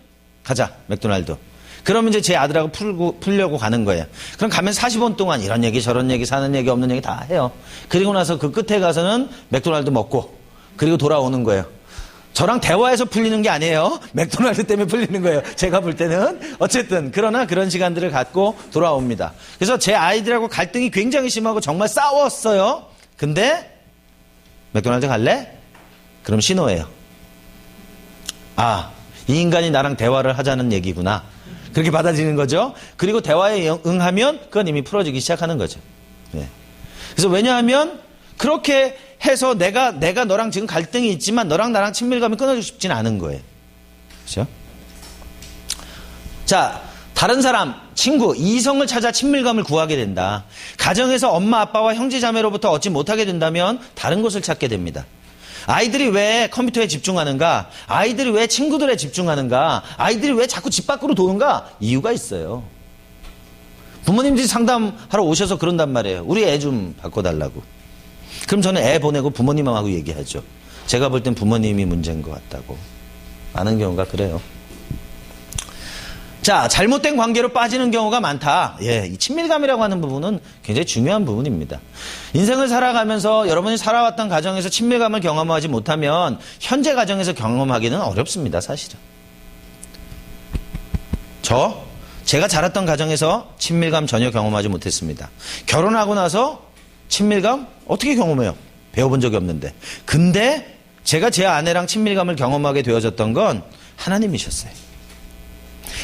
가자, 맥도날드. 그러면 이제 제 아들하고 풀려고 가는 거예요. 그럼 가면 40분 동안 이런 얘기 저런 얘기 사는 얘기 없는 얘기 다 해요. 그리고 나서 그 끝에 가서는 맥도날드 먹고 그리고 돌아오는 거예요. 저랑 대화해서 풀리는 게 아니에요. 맥도날드 때문에 풀리는 거예요. 제가 볼 때는. 어쨌든 그러나 그런 시간들을 갖고 돌아옵니다. 그래서 제 아이들하고 갈등이 굉장히 심하고 정말 싸웠어요. 근데 맥도날드 갈래? 그럼 신호예요. 아, 이 인간이 나랑 대화를 하자는 얘기구나. 그렇게 받아들이는 거죠. 그리고 대화에 응하면 그건 이미 풀어지기 시작하는 거죠. 네. 그래서 왜냐하면 그렇게 해서 내가 너랑 지금 갈등이 있지만 너랑 나랑 친밀감이 끊어지고 싶진 않은 거예요. 그렇죠? 자, 다른 사람, 친구, 이성을 찾아 친밀감을 구하게 된다. 가정에서 엄마, 아빠와 형제, 자매로부터 얻지 못하게 된다면 다른 곳을 찾게 됩니다. 아이들이 왜 컴퓨터에 집중하는가? 아이들이 왜 친구들에 집중하는가? 아이들이 왜 자꾸 집 밖으로 도는가? 이유가 있어요. 부모님들이 상담하러 오셔서 그런단 말이에요. 우리 애 좀 바꿔달라고. 그럼 저는 애 보내고 부모님하고 얘기하죠. 제가 볼 땐 부모님이 문제인 것 같다고. 많은 경우가 그래요. 자, 잘못된 관계로 빠지는 경우가 많다. 예, 이 친밀감이라고 하는 부분은 굉장히 중요한 부분입니다. 인생을 살아가면서 여러분이 살아왔던 가정에서 친밀감을 경험하지 못하면 현재 가정에서 경험하기는 어렵습니다, 사실은. 제가 자랐던 가정에서 친밀감 전혀 경험하지 못했습니다. 결혼하고 나서 친밀감 어떻게 경험해요? 배워본 적이 없는데. 근데 제가 제 아내랑 친밀감을 경험하게 되어졌던 건 하나님이셨어요.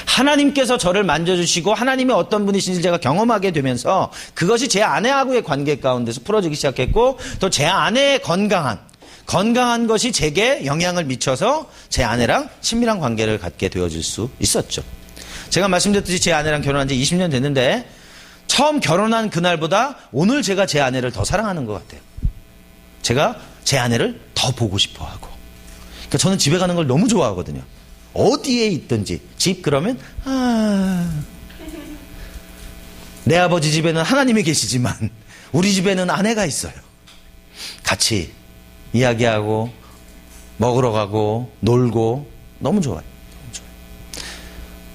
하나님께서 저를 만져주시고 하나님이 어떤 분이신지 제가 경험하게 되면서 그것이 제 아내하고의 관계 가운데서 풀어지기 시작했고 또 제 아내의 건강한 것이 제게 영향을 미쳐서 제 아내랑 친밀한 관계를 갖게 되어질 수 있었죠. 제가 말씀드렸듯이 제 아내랑 결혼한 지 20년 됐는데 처음 결혼한 그날보다 오늘 제가 제 아내를 더 사랑하는 것 같아요. 제가 제 아내를 더 보고 싶어 하고. 그러니까 저는 집에 가는 걸 너무 좋아하거든요. 어디에 있든지. 집 그러면 내 아버지 집에는 하나님이 계시지만 우리 집에는 아내가 있어요. 같이 이야기하고 먹으러 가고 놀고 너무 좋아요.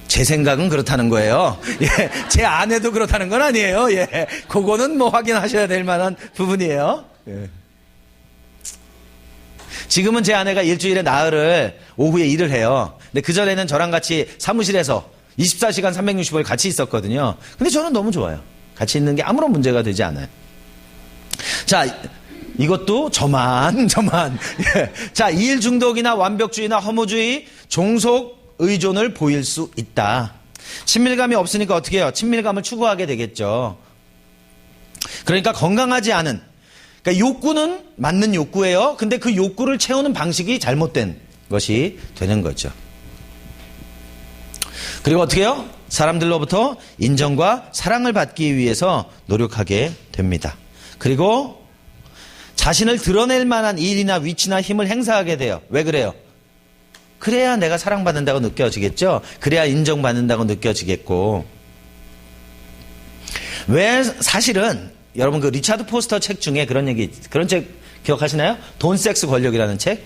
제 생각은 그렇다는 거예요. 예, 제 아내도 그렇다는 건 아니에요. 예, 그거는 뭐 확인하셔야 될 만한 부분이에요. 예. 지금은 제 아내가 일주일에 나흘을 오후에 일을 해요. 근데 그전에는 저랑 같이 사무실에서 24시간 365일 같이 있었거든요. 근데 저는 너무 좋아요. 같이 있는 게 아무런 문제가 되지 않아요. 자, 이것도 저만. 예. 자, 일 중독이나 완벽주의나 허무주의, 종속 의존을 보일 수 있다. 친밀감이 없으니까 어떻게 해요? 친밀감을 추구하게 되겠죠. 그러니까 건강하지 않은, 그러니까 욕구는 맞는 욕구예요. 근데 그 욕구를 채우는 방식이 잘못된 것이 되는 거죠. 그리고 어떻게 해요? 사람들로부터 인정과 사랑을 받기 위해서 노력하게 됩니다. 그리고 자신을 드러낼 만한 일이나 위치나 힘을 행사하게 돼요. 왜 그래요? 그래야 내가 사랑받는다고 느껴지겠죠? 그래야 인정받는다고 느껴지겠고. 왜 사실은 여러분 그 리차드 포스터 책 중에 그런 책 기억하시나요? 돈, 섹스, 권력이라는 책.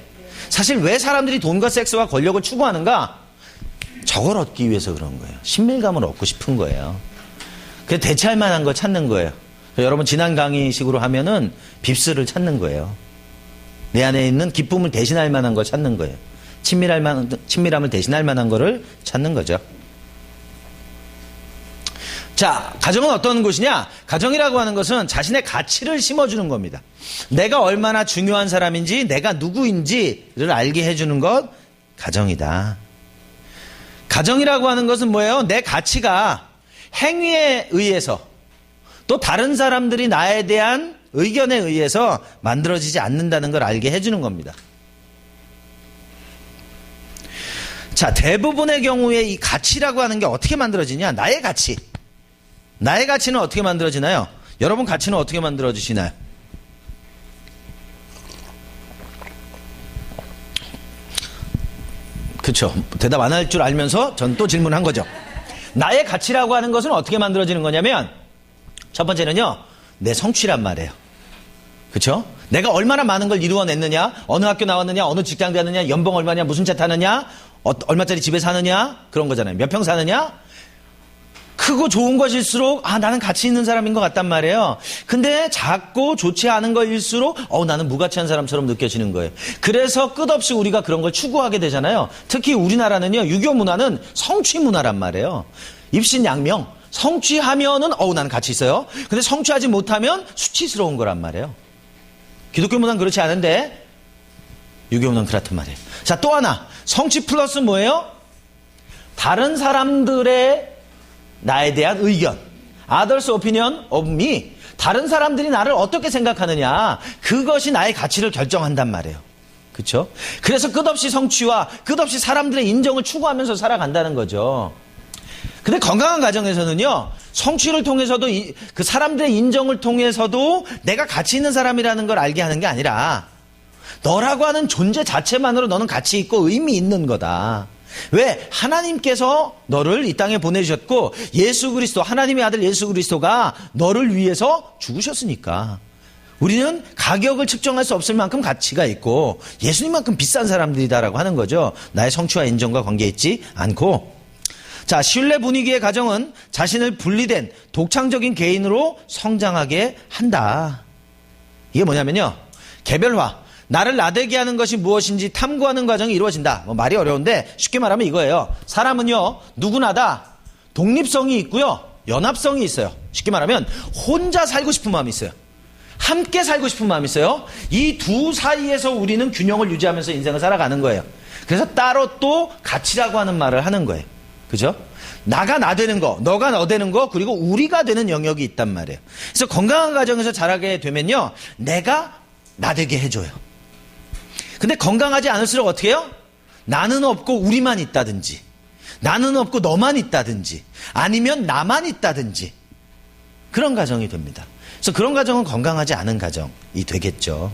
사실 왜 사람들이 돈과 섹스와 권력을 추구하는가? 저걸 얻기 위해서 그런 거예요. 친밀감을 얻고 싶은 거예요. 그래서 대체할 만한 걸 찾는 거예요. 여러분 지난 강의식으로 하면은 빕스를 찾는 거예요. 내 안에 있는 기쁨을 대신할 만한 걸 찾는 거예요. 친밀함을 대신할 만한 거를 찾는 거죠. 자, 가정은 어떤 곳이냐? 가정이라고 하는 것은 자신의 가치를 심어주는 겁니다. 내가 얼마나 중요한 사람인지, 내가 누구인지를 알게 해주는 것, 가정이다. 가정이라고 하는 것은 뭐예요? 내 가치가 행위에 의해서 또 다른 사람들이 나에 대한 의견에 의해서 만들어지지 않는다는 걸 알게 해주는 겁니다. 자, 대부분의 경우에 이 가치라고 하는 게 어떻게 만들어지냐? 나의 가치. 나의 가치는 어떻게 만들어지나요? 여러분 가치는 어떻게 만들어지시나요? 그렇죠. 대답 안 할 줄 알면서 전 또 질문한 거죠. 나의 가치라고 하는 것은 어떻게 만들어지는 거냐면 첫 번째는요. 내 성취란 말이에요. 그렇죠? 내가 얼마나 많은 걸 이루어냈느냐, 어느 학교 나왔느냐, 어느 직장 다느냐, 연봉 얼마냐, 무슨 차 타느냐, 얼마짜리 집에 사느냐, 그런 거잖아요. 몇 평 사느냐. 크고 좋은 것일수록 나는 가치 있는 사람인 것 같단 말이에요. 근데 작고 좋지 않은 것일수록 나는 무가치한 사람처럼 느껴지는 거예요. 그래서 끝없이 우리가 그런 걸 추구하게 되잖아요. 특히 우리나라는요. 유교 문화는 성취 문화란 말이에요. 입신양명. 성취하면은 나는 가치 있어요. 근데 성취하지 못하면 수치스러운 거란 말이에요. 기독교 문화는 그렇지 않은데 유교 문화는 그렇단 말이에요. 자, 또 하나. 성취 플러스 뭐예요? 다른 사람들의 나에 대한 의견. Others opinion of me. 다른 사람들이 나를 어떻게 생각하느냐. 그것이 나의 가치를 결정한단 말이에요. 그렇죠? 그래서 끝없이 성취와 끝없이 사람들의 인정을 추구하면서 살아간다는 거죠. 근데 건강한 가정에서는요. 성취를 통해서도 그 사람들의 인정을 통해서도 내가 가치 있는 사람이라는 걸 알게 하는 게 아니라 너라고 하는 존재 자체만으로 너는 가치 있고 의미 있는 거다. 왜? 하나님께서 너를 이 땅에 보내주셨고 예수 그리스도, 하나님의 아들 예수 그리스도가 너를 위해서 죽으셨으니까 우리는 가격을 측정할 수 없을 만큼 가치가 있고 예수님만큼 비싼 사람들이다라고 하는 거죠. 나의 성취와 인정과 관계있지 않고. 자, 신뢰 분위기의 가정은 자신을 분리된 독창적인 개인으로 성장하게 한다. 이게 뭐냐면요. 개별화. 나를 나대게 하는 것이 무엇인지 탐구하는 과정이 이루어진다. 말이 어려운데 쉽게 말하면 이거예요. 사람은요. 누구나 다 독립성이 있고요. 연합성이 있어요. 쉽게 말하면 혼자 살고 싶은 마음이 있어요. 함께 살고 싶은 마음이 있어요. 이 두 사이에서 우리는 균형을 유지하면서 인생을 살아가는 거예요. 그래서 따로 또 가치라고 하는 말을 하는 거예요. 그죠? 나가 나 되는 거, 너가 너 되는 거, 그리고 우리가 되는 영역이 있단 말이에요. 그래서 건강한 가정에서 자라게 되면요. 내가 나 되게 해줘요. 근데 건강하지 않을수록 어떻게 해요? 나는 없고 우리만 있다든지, 나는 없고 너만 있다든지, 아니면 나만 있다든지, 그런 가정이 됩니다. 그래서 그런 가정은 건강하지 않은 가정이 되겠죠.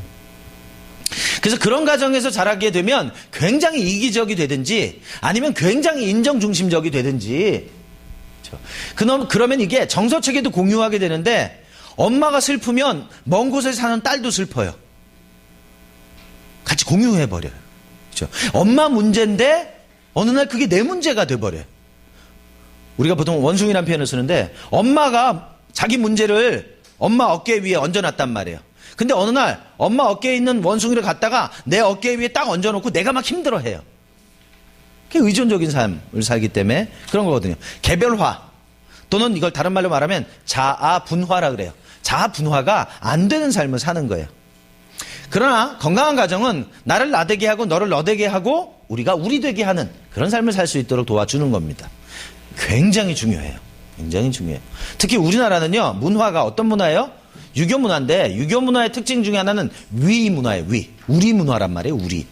그래서 그런 가정에서 자라게 되면 굉장히 이기적이 되든지, 아니면 굉장히 인정중심적이 되든지, 그러면 이게 정서체계도 공유하게 되는데, 엄마가 슬프면 먼 곳에 사는 딸도 슬퍼요. 같이 공유해버려요. 그렇죠? 엄마 문제인데 어느 날 그게 내 문제가 돼버려요. 우리가 보통 원숭이라는 표현을 쓰는데 엄마가 자기 문제를 엄마 어깨 위에 얹어놨단 말이에요. 근데 어느 날 엄마 어깨에 있는 원숭이를 갖다가 내 어깨 위에 딱 얹어놓고 내가 막 힘들어해요. 그게 의존적인 삶을 살기 때문에 그런 거거든요. 개별화 또는 이걸 다른 말로 말하면 자아분화라 그래요. 자아분화가 안 되는 삶을 사는 거예요. 그러나 건강한 가정은 나를 나되게 하고 너를 너되게 하고 우리가 우리 되게 하는 그런 삶을 살 수 있도록 도와주는 겁니다. 굉장히 중요해요. 굉장히 중요해요. 특히 우리나라는요. 문화가 어떤 문화예요? 유교 문화인데 유교 문화의 특징 중에 하나는 위 문화예요. 위. 우리 문화란 말이에요. 우리.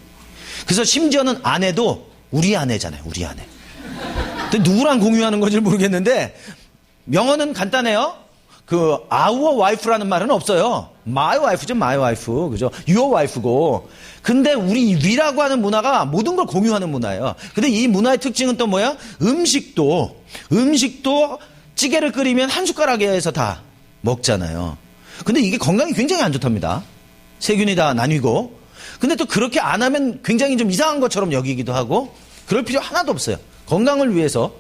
그래서 심지어는 아내도 우리 아내잖아요. 우리 아내. 근데 누구랑 공유하는 건지 모르겠는데 명언은 간단해요. 그 our wife라는 말은 없어요. my wife죠, my wife. 그죠? your wife고. 근데 우리 위라고 하는 문화가 모든 걸 공유하는 문화예요. 근데 이 문화의 특징은 또 뭐야? 음식도 찌개를 끓이면 한 숟가락에서 다 먹잖아요. 근데 이게 건강에 굉장히 안 좋답니다. 세균이 다 나뉘고. 근데 또 그렇게 안 하면 굉장히 좀 이상한 것처럼 여기기도 하고 그럴 필요 하나도 없어요. 건강을 위해서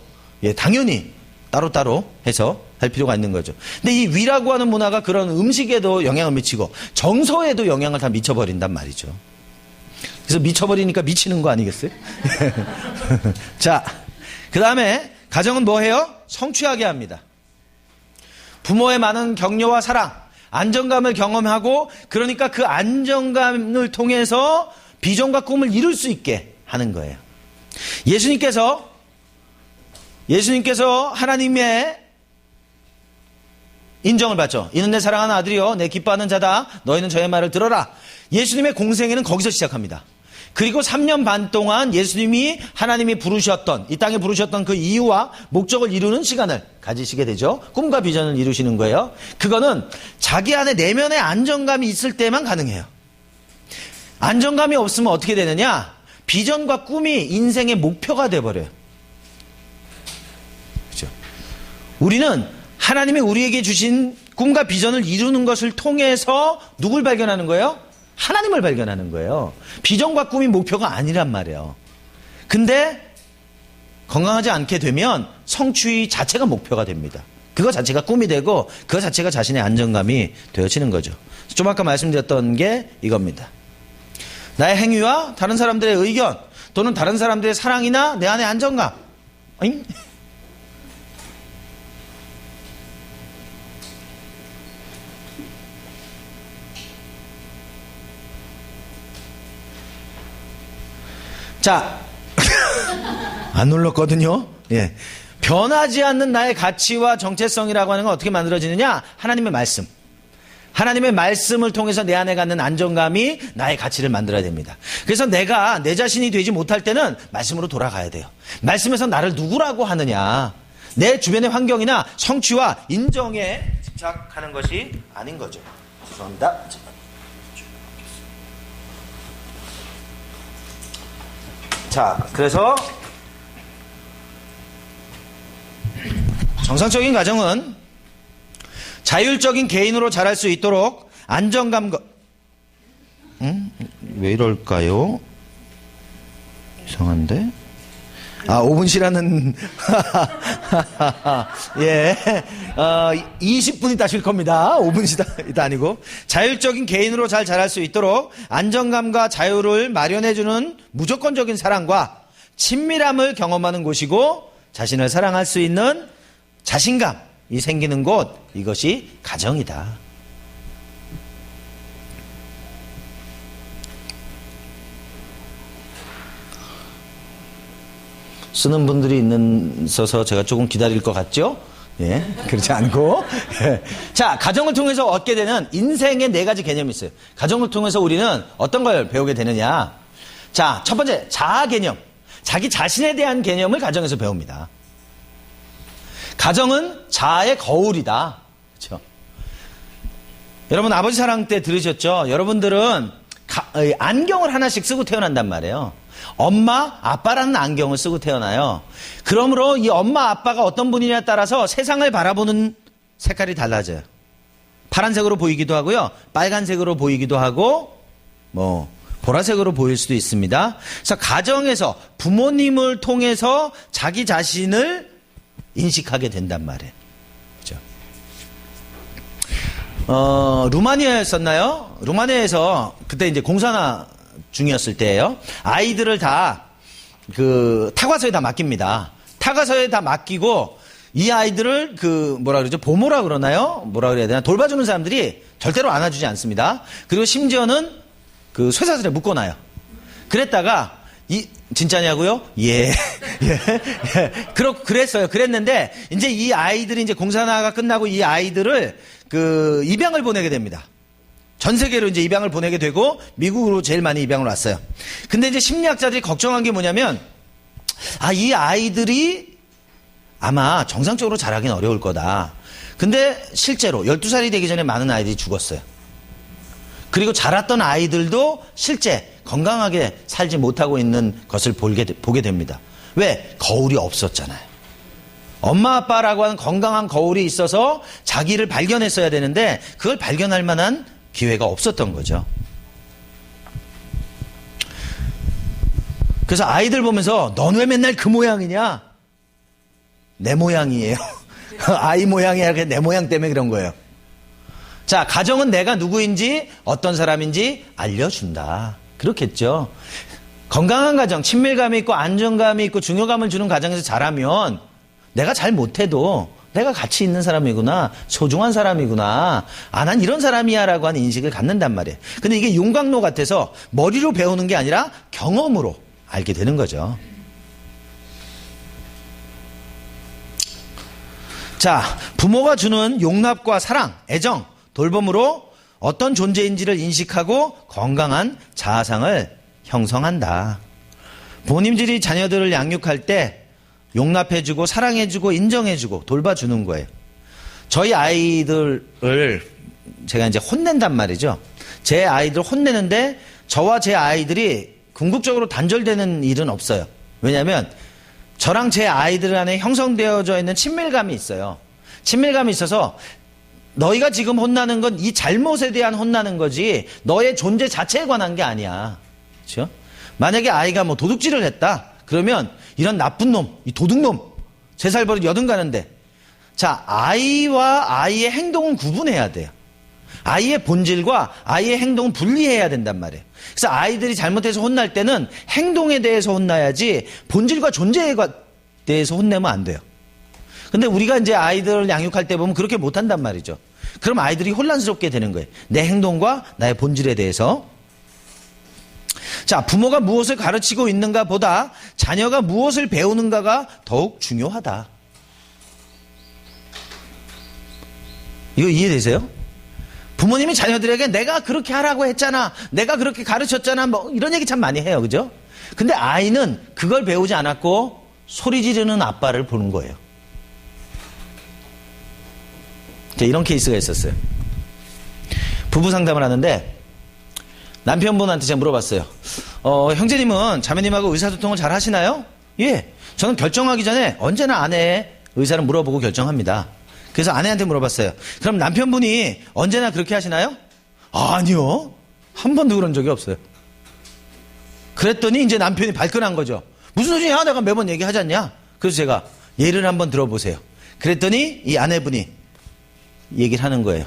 당연히 따로따로 해서 할 필요가 있는 거죠. 근데 이 위라고 하는 문화가 그런 음식에도 영향을 미치고 정서에도 영향을 다 미쳐버린단 말이죠. 그래서 미쳐버리니까 미치는 거 아니겠어요? 자, 그 다음에 가정은 뭐 해요? 성취하게 합니다. 부모의 많은 격려와 사랑, 안정감을 경험하고 그러니까 그 안정감을 통해서 비전과 꿈을 이룰 수 있게 하는 거예요. 예수님께서 하나님의 인정을 받죠. 이는 내 사랑하는 아들이요 내 기뻐하는 자다. 너희는 저의 말을 들어라. 예수님의 공생애는 거기서 시작합니다. 그리고 3년 반 동안 예수님이 하나님이 부르셨던, 이 땅에 부르셨던 그 이유와 목적을 이루는 시간을 가지시게 되죠. 꿈과 비전을 이루시는 거예요. 그거는 자기 안에 내면의 안정감이 있을 때만 가능해요. 안정감이 없으면 어떻게 되느냐? 비전과 꿈이 인생의 목표가 돼버려요. 그렇죠? 우리는 하나님이 우리에게 주신 꿈과 비전을 이루는 것을 통해서 누굴 발견하는 거예요? 하나님을 발견하는 거예요. 비전과 꿈이 목표가 아니란 말이에요. 근데 건강하지 않게 되면 성취 자체가 목표가 됩니다. 그거 자체가 꿈이 되고 그거 자체가 자신의 안정감이 되어지는 거죠. 좀 아까 말씀드렸던 게 이겁니다. 나의 행위와 다른 사람들의 의견 또는 다른 사람들의 사랑이나 내 안의 안정감. 아잉? 자, 안 눌렀거든요. 예. 변하지 않는 나의 가치와 정체성이라고 하는 건 어떻게 만들어지느냐? 하나님의 말씀. 하나님의 말씀을 통해서 내 안에 갖는 안정감이 나의 가치를 만들어야 됩니다. 그래서 내가 내 자신이 되지 못할 때는 말씀으로 돌아가야 돼요. 말씀에서 나를 누구라고 하느냐? 내 주변의 환경이나 성취와 인정에 집착하는 것이 아닌 거죠. 죄송합니다. 자, 그래서 정상적인 가정은 자율적인 개인으로 자랄 수 있도록 안정감과 왜 이럴까요? 이상한데? 5분 쉬라는 예, 20분 있다 쉴 겁니다. 5분 쉬다 아니고 자율적인 개인으로 잘 자랄 수 있도록 안정감과 자유를 마련해주는 무조건적인 사랑과 친밀함을 경험하는 곳이고 자신을 사랑할 수 있는 자신감이 생기는 곳, 이것이 가정이다. 쓰는 분들이 있어서 제가 조금 기다릴 것 같죠? 예, 그렇지 않고. 예. 자, 가정을 통해서 얻게 되는 인생의 4가지 개념이 있어요. 가정을 통해서 우리는 어떤 걸 배우게 되느냐? 자, 첫 번째, 자아 개념. 자기 자신에 대한 개념을 가정에서 배웁니다. 가정은 자아의 거울이다. 그렇죠? 여러분, 아버지 사랑 때 들으셨죠? 여러분들은 안경을 하나씩 쓰고 태어난단 말이에요. 엄마, 아빠라는 안경을 쓰고 태어나요. 그러므로 이 엄마, 아빠가 어떤 분이냐에 따라서 세상을 바라보는 색깔이 달라져요. 파란색으로 보이기도 하고요. 빨간색으로 보이기도 하고, 보라색으로 보일 수도 있습니다. 그래서 가정에서 부모님을 통해서 자기 자신을 인식하게 된단 말이에요. 그렇죠? 루마니아였었나요? 루마니아에서 그때 이제 공산화 중이었을 때예요. 아이들을 다 타과서에 다 맡깁니다. 타과서에 다 맡기고 이 아이들을 보모라 그러나요? 뭐라 그래야 되나? 돌봐주는 사람들이 절대로 안아주지 않습니다. 그리고 심지어는 쇠사슬에 묶어놔요. 그랬다가 진짜냐고요? 예. 그랬어요. 그랬는데 이제 이 아이들이 이제 공산화가 끝나고 이 아이들을 입양을 보내게 됩니다. 전 세계로 이제 입양을 보내게 되고 미국으로 제일 많이 입양을 왔어요. 근데 이제 심리학자들이 걱정한 게 뭐냐면 이 아이들이 아마 정상적으로 자라기는 어려울 거다. 근데 실제로 12살이 되기 전에 많은 아이들이 죽었어요. 그리고 자랐던 아이들도 실제 건강하게 살지 못하고 있는 것을 보게 됩니다. 왜? 거울이 없었잖아요. 엄마 아빠라고 하는 건강한 거울이 있어서 자기를 발견했어야 되는데 그걸 발견할 만한 기회가 없었던 거죠. 그래서 아이들 보면서 넌 왜 맨날 그 모양이냐? 내 모양이에요. 아이 모양이 아니라 내 모양 때문에 그런 거예요. 자, 가정은 내가 누구인지 어떤 사람인지 알려준다. 그렇겠죠. 건강한 가정, 친밀감이 있고 안정감이 있고 중요감을 주는 가정에서 자라면 내가 잘 못해도 내가 가치 있는 사람이구나, 소중한 사람이구나, 난 이런 사람이야 라고 하는 인식을 갖는단 말이에요. 근데 이게 용광로 같아서 머리로 배우는 게 아니라 경험으로 알게 되는 거죠. 자, 부모가 주는 용납과 사랑, 애정, 돌봄으로 어떤 존재인지를 인식하고 건강한 자아상을 형성한다. 부모님들이 자녀들을 양육할 때 용납해주고 사랑해주고 인정해주고 돌봐주는 거예요. 저희 아이들을 제가 이제 혼낸단 말이죠. 제 아이들 혼내는데 저와 제 아이들이 궁극적으로 단절되는 일은 없어요. 왜냐하면 저랑 제 아이들 안에 형성되어져 있는 친밀감이 있어요. 친밀감이 있어서 너희가 지금 혼나는 건 이 잘못에 대한 혼나는 거지 너의 존재 자체에 관한 게 아니야. 그렇죠? 만약에 아이가 뭐 도둑질을 했다. 그러면 이런 나쁜 놈, 이 도둑놈, 제 살벌이 여든 가는데 자, 아이와 아이의 행동은 구분해야 돼요. 아이의 본질과 아이의 행동은 분리해야 된단 말이에요. 그래서 아이들이 잘못해서 혼날 때는 행동에 대해서 혼나야지 본질과 존재에 대해서 혼내면 안 돼요. 근데 우리가 이제 아이들을 양육할 때 보면 그렇게 못한단 말이죠. 그럼 아이들이 혼란스럽게 되는 거예요. 내 행동과 나의 본질에 대해서. 자, 부모가 무엇을 가르치고 있는가 보다 자녀가 무엇을 배우는가가 더욱 중요하다. 이거 이해되세요? 부모님이 자녀들에게 내가 그렇게 하라고 했잖아. 내가 그렇게 가르쳤잖아. 뭐 이런 얘기 참 많이 해요. 그죠? 근데 아이는 그걸 배우지 않았고 소리 지르는 아빠를 보는 거예요. 이런 케이스가 있었어요. 부부 상담을 하는데 남편분한테 제가 물어봤어요. 형제님은 자매님하고 의사소통을 잘 하시나요? 예. 저는 결정하기 전에 언제나 아내의 의사를 물어보고 결정합니다. 그래서 아내한테 물어봤어요. 그럼 남편분이 언제나 그렇게 하시나요? 아니요. 한 번도 그런 적이 없어요. 그랬더니 이제 남편이 발끈한 거죠. 무슨 소리야? 내가 매번 얘기하지 않냐? 그래서 제가 예를 한번 들어보세요. 그랬더니 이 아내분이 얘기를 하는 거예요.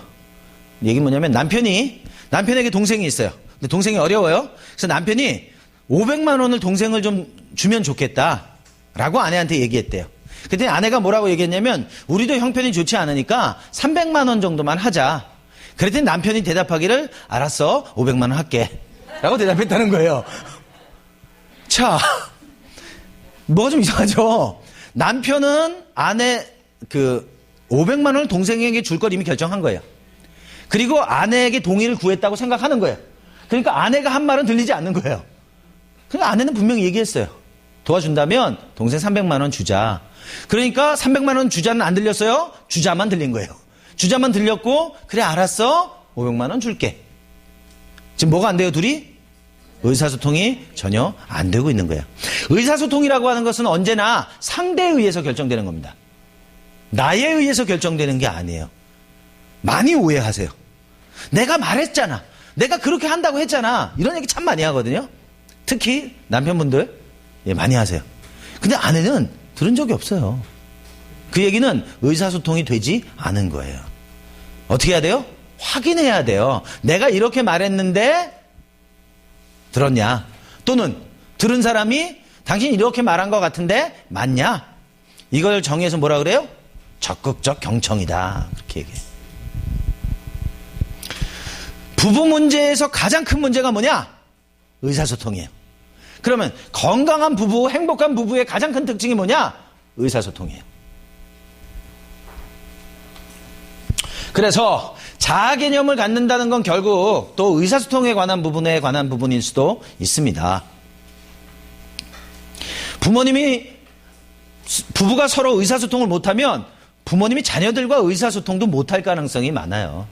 얘기는 뭐냐면 남편에게 동생이 있어요. 근데 동생이 어려워요. 그래서 남편이 500만 원을 동생을 좀 주면 좋겠다라고 아내한테 얘기했대요. 그때 아내가 뭐라고 얘기했냐면 우리도 형편이 좋지 않으니까 300만 원 정도만 하자. 그랬더니 남편이 대답하기를 알았어 500만 원 할게 라고 대답했다는 거예요. 자, 뭐가 좀 이상하죠. 남편은 아내 500만 원을 동생에게 줄 걸 이미 결정한 거예요. 그리고 아내에게 동의를 구했다고 생각하는 거예요. 그러니까 아내가 한 말은 들리지 않는 거예요. 그러니까 아내는 분명히 얘기했어요. 도와준다면 동생 300만 원 주자. 그러니까 300만 원 주자는 안 들렸어요. 주자만 들린 거예요. 주자만 들렸고 그래 알았어 500만 원 줄게. 지금 뭐가 안 돼요 둘이? 의사소통이 전혀 안 되고 있는 거예요. 의사소통이라고 하는 것은 언제나 상대에 의해서 결정되는 겁니다. 나에 의해서 결정되는 게 아니에요. 많이 오해하세요. 내가 말했잖아. 내가 그렇게 한다고 했잖아. 이런 얘기 참 많이 하거든요. 특히 남편분들 많이 하세요. 근데 아내는 들은 적이 없어요. 그 얘기는 의사소통이 되지 않은 거예요. 어떻게 해야 돼요? 확인해야 돼요. 내가 이렇게 말했는데 들었냐? 또는 들은 사람이 당신이 이렇게 말한 것 같은데 맞냐? 이걸 정의해서 뭐라 그래요? 적극적 경청이다. 그렇게 얘기해요. 부부 문제에서 가장 큰 문제가 뭐냐? 의사소통이에요. 그러면 건강한 부부, 행복한 부부의 가장 큰 특징이 뭐냐? 의사소통이에요. 그래서 자아 개념을 갖는다는 건 결국 또 의사소통에 관한 부분에 관한 부분일 수도 있습니다. 부부가 서로 의사소통을 못하면 부모님이 자녀들과 의사소통도 못할 가능성이 많아요.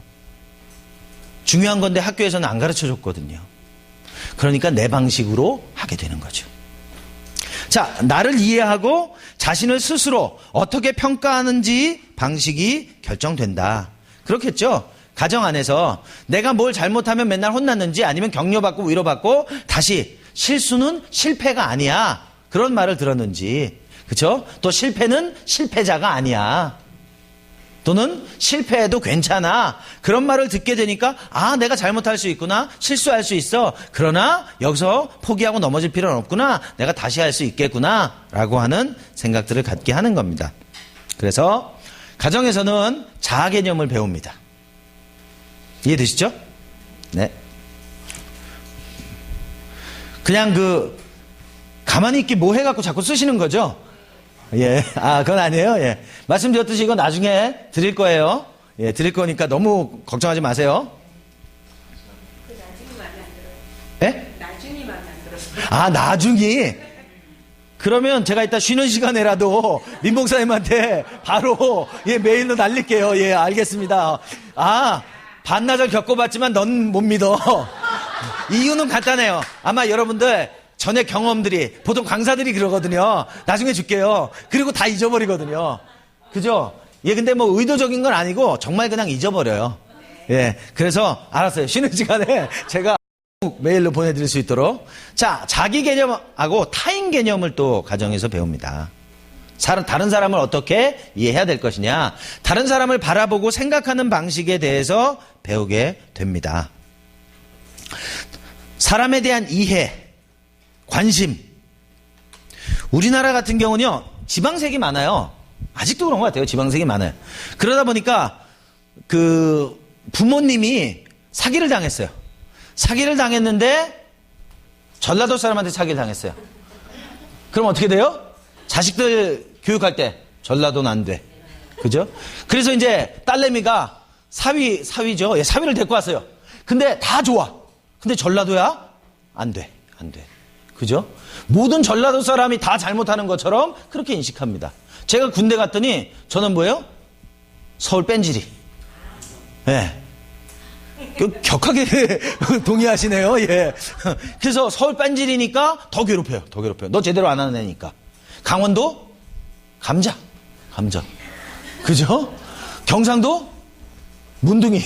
중요한 건데 학교에서는 안 가르쳐줬거든요. 그러니까 내 방식으로 하게 되는 거죠. 자, 나를 이해하고 자신을 스스로 어떻게 평가하는지 방식이 결정된다. 그렇겠죠? 가정 안에서 내가 뭘 잘못하면 맨날 혼났는지 아니면 격려받고 위로받고 다시 실수는 실패가 아니야. 그런 말을 들었는지. 그렇죠? 또 실패는 실패자가 아니야. 또는 실패해도 괜찮아. 그런 말을 듣게 되니까 내가 잘못할 수 있구나. 실수할 수 있어. 그러나 여기서 포기하고 넘어질 필요는 없구나. 내가 다시 할 수 있겠구나. 라고 하는 생각들을 갖게 하는 겁니다. 그래서 가정에서는 자아 개념을 배웁니다. 이해되시죠? 네. 그냥 가만히 있기 뭐 해갖고 자꾸 쓰시는 거죠? 예. 그건 아니에요. 예. 말씀드렸듯이 이거 나중에 드릴 거예요. 예, 드릴 거니까 너무 걱정하지 마세요. 나중에 마음에 안 들어요. 예? 나중에 마음에 안 들어요. 아, 나중에. 그러면 제가 이따 쉬는 시간에라도 민 목사님한테 바로 메일로 날릴게요. 예, 알겠습니다. 아, 반나절 겪어봤지만 넌 못 믿어. 이유는 간단해요. 아마 여러분들 전에 경험들이 보통 강사들이 그러거든요. 나중에 줄게요. 그리고 다 잊어버리거든요. 그죠? 예, 근데 뭐 의도적인 건 아니고 정말 그냥 잊어버려요. 예, 그래서 알았어요. 쉬는 시간에 제가 메일로 보내드릴 수 있도록. 자, 자기 개념하고 타인 개념을 또 가정에서 배웁니다. 다른 사람을 어떻게 이해해야 될 것이냐, 다른 사람을 바라보고 생각하는 방식에 대해서 배우게 됩니다. 사람에 대한 이해, 관심. 우리나라 같은 경우는요, 지방색이 많아요. 아직도 그런 것 같아요. 지방색이 많아요. 그러다 보니까 부모님이 사기를 당했어요. 사기를 당했는데 전라도 사람한테 사기를 당했어요. 그럼 어떻게 돼요? 자식들 교육할 때 전라도는 안 돼. 그죠? 그래서 이제 딸내미가 사위죠. 예, 사위를 데리고 왔어요. 근데 다 좋아. 근데 전라도야? 안 돼. 그죠? 모든 전라도 사람이 다 잘못하는 것처럼 그렇게 인식합니다. 제가 군대 갔더니 저는 뭐예요? 서울 뺀질이. 예. 격하게 동의하시네요. 예. 그래서 서울 뺀질이니까 더 괴롭혀요. 너 제대로 안 하는 애니까. 강원도? 감자. 그죠? 경상도? 문둥이.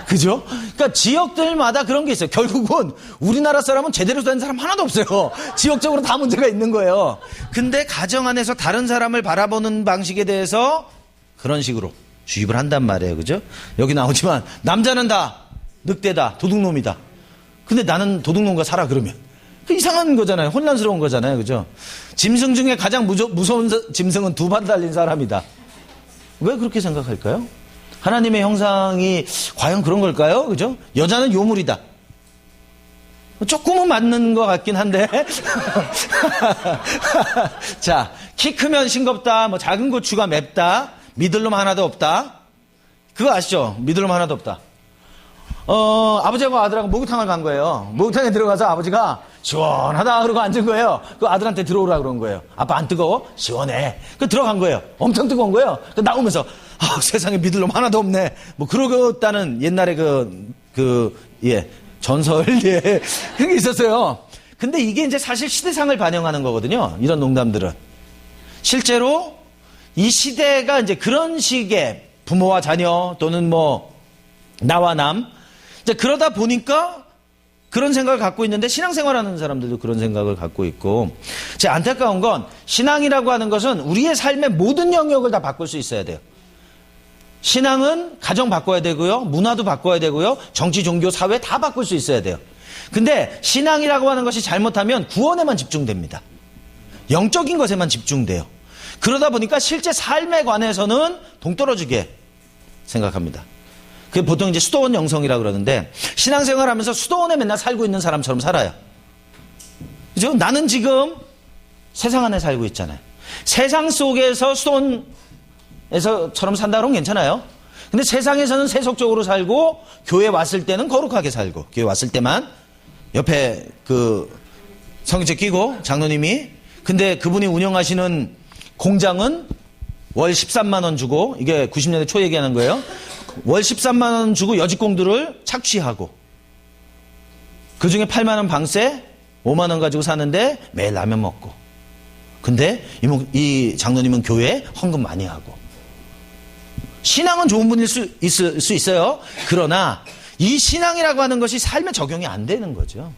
그죠? 그러니까 지역들마다 그런 게 있어요. 결국은 우리나라 사람은 제대로 된 사람 하나도 없어요. 지역적으로 다 문제가 있는 거예요. 근데 가정 안에서 다른 사람을 바라보는 방식에 대해서 그런 식으로 주입을 한단 말이에요. 그죠? 여기 나오지만 남자는 다 늑대다, 도둑놈이다. 근데 나는 도둑놈과 살아 그러면 그 이상한 거잖아요. 혼란스러운 거잖아요. 그죠? 짐승 중에 가장 무서운 짐승은 두 발 달린 사람이다. 왜 그렇게 생각할까요? 하나님의 형상이 과연 그런 걸까요? 그죠? 여자는 요물이다. 조금은 맞는 것 같긴 한데. 자, 키 크면 싱겁다. 뭐 작은 고추가 맵다. 믿을 놈 하나도 없다. 그거 아시죠? 믿을 놈 하나도 없다. 아버지하고 아들하고 목욕탕을 간 거예요. 목욕탕에 들어가서 아버지가 시원하다 그러고 앉은 거예요. 그 아들한테 들어오라 그런 거예요. 아빠 안 뜨거워? 시원해. 그 들어간 거예요. 엄청 뜨거운 거예요. 그 나오면서 세상에 믿을 놈 하나도 없네. 뭐 그러겠다는 옛날에 전설, 예, 그런 게 있었어요. 근데 이게 이제 사실 시대상을 반영하는 거거든요. 이런 농담들은. 실제로 이 시대가 이제 그런 식의 부모와 자녀 또는 뭐 나와 남, 이제 그러다 보니까 그런 생각을 갖고 있는데 신앙생활하는 사람들도 그런 생각을 갖고 있고, 제 안타까운 건 신앙이라고 하는 것은 우리의 삶의 모든 영역을 다 바꿀 수 있어야 돼요. 신앙은 가정 바꿔야 되고요, 문화도 바꿔야 되고요, 정치, 종교, 사회 다 바꿀 수 있어야 돼요. 근데 신앙이라고 하는 것이 잘못하면 구원에만 집중됩니다. 영적인 것에만 집중돼요. 그러다 보니까 실제 삶에 관해서는 동떨어지게 생각합니다. 그게 보통 이제 수도원 영성이라고 그러는데, 신앙생활 하면서 수도원에 맨날 살고 있는 사람처럼 살아요. 그죠? 나는 지금 세상 안에 살고 있잖아요. 세상 속에서 수도원에서처럼 산다 그러면 괜찮아요. 근데 세상에서는 세속적으로 살고, 교회 왔을 때는 거룩하게 살고, 교회 왔을 때만 옆에 성경책 끼고 장로님이, 근데 그분이 운영하시는 공장은 월 13만 원 주고, 이게 90년대 초 얘기하는 거예요. 월 13만 원 주고 여직공들을 착취하고, 그 중에 8만 원 방세, 5만 원 가지고 사는데 매일 라면 먹고. 근데 이 장로님은 교회에 헌금 많이 하고. 신앙은 좋은 분일 수 있어요. 그러나 이 신앙이라고 하는 것이 삶에 적용이 안 되는 거죠.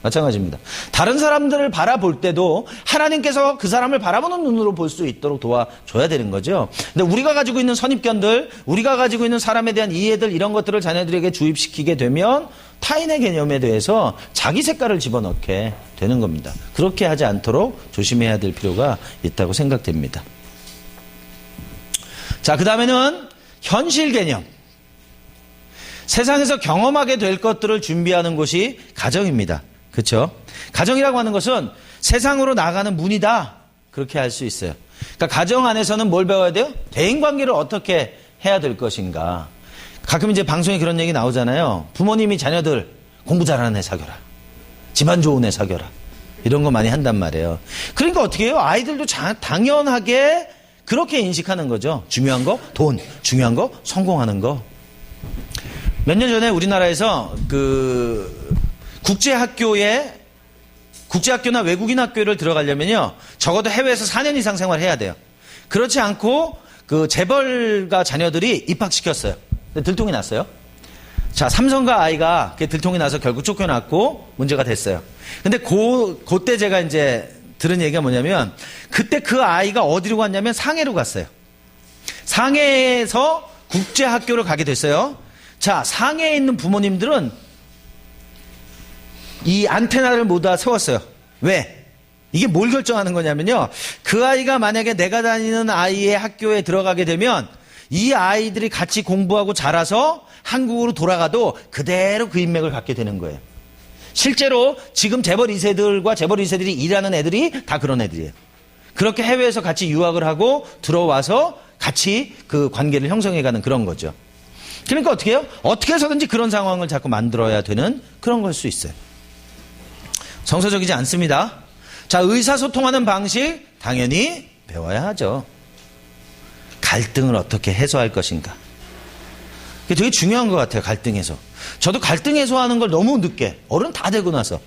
마찬가지입니다. 다른 사람들을 바라볼 때도 하나님께서 그 사람을 바라보는 눈으로 볼 수 있도록 도와줘야 되는 거죠. 근데 우리가 가지고 있는 선입견들, 우리가 가지고 있는 사람에 대한 이해들, 이런 것들을 자녀들에게 주입시키게 되면 타인의 개념에 대해서 자기 색깔을 집어넣게 되는 겁니다. 그렇게 하지 않도록 조심해야 될 필요가 있다고 생각됩니다. 자, 그 다음에는 현실 개념. 세상에서 경험하게 될 것들을 준비하는 곳이 가정입니다. 그렇죠? 가정이라고 하는 것은 세상으로 나가는 문이다. 그렇게 할 수 있어요. 그러니까 가정 안에서는 뭘 배워야 돼요? 대인관계를 어떻게 해야 될 것인가. 가끔 이제 방송에 그런 얘기 나오잖아요. 부모님이 자녀들 공부 잘하는 애 사귀어라. 집안 좋은 애 사귀어라. 이런 거 많이 한단 말이에요. 그러니까 어떻게 해요? 아이들도 당연하게 그렇게 인식하는 거죠. 중요한 거 돈, 중요한 거 성공하는 거. 몇 년 전에 우리나라에서 국제학교나 외국인 학교를 들어가려면요, 적어도 해외에서 4년 이상 생활해야 돼요. 그렇지 않고 재벌가 자녀들이 입학시켰어요. 근데 들통이 났어요. 자, 삼성가 아이가 들통이 나서 결국 쫓겨났고 문제가 됐어요. 근데 그때 제가 이제 들은 얘기가 뭐냐면, 그때 그 아이가 어디로 갔냐면 상해로 갔어요. 상해에서 국제학교를 가게 됐어요. 자, 상해에 있는 부모님들은 이 안테나를 모두 다 세웠어요. 왜? 이게 뭘 결정하는 거냐면요, 그 아이가 만약에 내가 다니는 아이의 학교에 들어가게 되면 이 아이들이 같이 공부하고 자라서 한국으로 돌아가도 그대로 그 인맥을 갖게 되는 거예요. 실제로 지금 재벌 2세들과 재벌 2세들이 일하는 애들이 다 그런 애들이에요. 그렇게 해외에서 같이 유학을 하고 들어와서 같이 그 관계를 형성해가는 그런 거죠. 그러니까 어떻게 해요? 어떻게 해서든지 그런 상황을 자꾸 만들어야 되는 그런 걸 수 있어요. 정서적이지 않습니다. 자, 의사소통하는 방식 당연히 배워야 하죠. 갈등을 어떻게 해소할 것인가. 그게 되게 중요한 것 같아요. 갈등 해소. 저도 갈등 해소하는 걸 너무 늦게, 어른 다 되고 나서,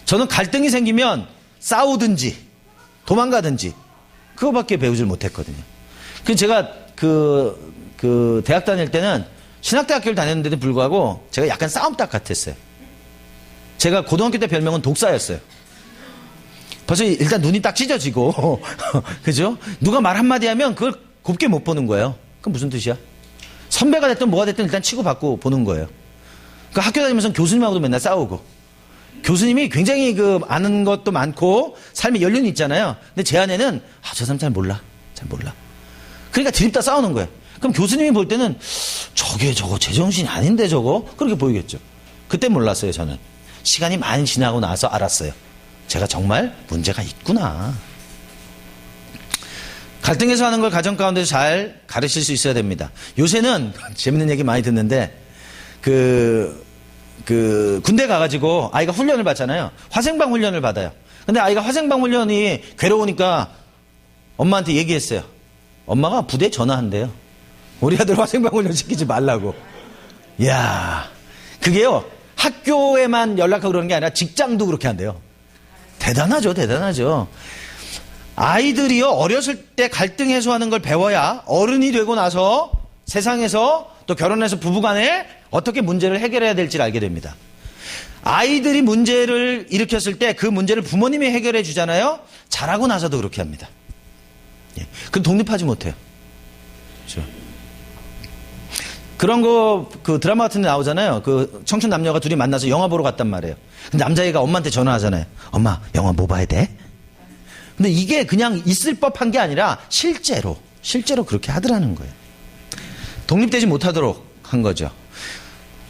저는 갈등이 생기면 싸우든지 도망가든지 그거밖에 배우질 못했거든요. 그래서 제가 대학 다닐 때는 신학대학교를 다녔는데도 불구하고 제가 약간 싸움닭 같았어요. 제가 고등학교 때 별명은 독사였어요. 벌써 일단 눈이 딱 찢어지고 그죠? 누가 말 한마디 하면 그걸 곱게 못 보는 거예요. 그럼 무슨 뜻이야? 선배가 됐든 뭐가 됐든 일단 치고받고 보는 거예요. 그 학교 다니면서 교수님하고도 맨날 싸우고, 교수님이 굉장히 아는 것도 많고 삶에 연륜이 있잖아요. 근데 제 아내는 저 사람 잘 몰라. 그러니까 드립다 싸우는 거예요. 그럼 교수님이 볼 때는 저거 제정신이 아닌데 저거? 그렇게 보이겠죠. 그때 몰랐어요. 저는 시간이 많이 지나고 나서 알았어요. 제가 정말 문제가 있구나. 갈등 해소하는 걸 가정 가운데서 잘 가르칠 수 있어야 됩니다. 요새는 재밌는 얘기 많이 듣는데, 군대 가가지고 아이가 훈련을 받잖아요. 화생방 훈련을 받아요. 근데 아이가 화생방 훈련이 괴로우니까 엄마한테 얘기했어요. 엄마가 부대에 전화한대요. 우리 아들 화생방 훈련 시키지 말라고. 이야, 그게요, 학교에만 연락하고 그러는 게 아니라 직장도 그렇게 한대요. 대단하죠. 아이들이요, 어렸을 때 갈등 해소하는 걸 배워야 어른이 되고 나서 세상에서 또 결혼해서 부부간에 어떻게 문제를 해결해야 될지를 알게 됩니다. 아이들이 문제를 일으켰을 때 그 문제를 부모님이 해결해 주잖아요. 자라고 나서도 그렇게 합니다. 예. 그럼 독립하지 못해요. 그렇죠? 그런 거 드라마 같은 데 나오잖아요. 청춘 남녀가 둘이 만나서 영화 보러 갔단 말이에요. 근데 남자애가 엄마한테 전화하잖아요. 엄마, 영화 뭐 봐야 돼? 근데 이게 그냥 있을 법한 게 아니라 실제로 그렇게 하더라는 거예요. 독립되지 못하도록 한 거죠.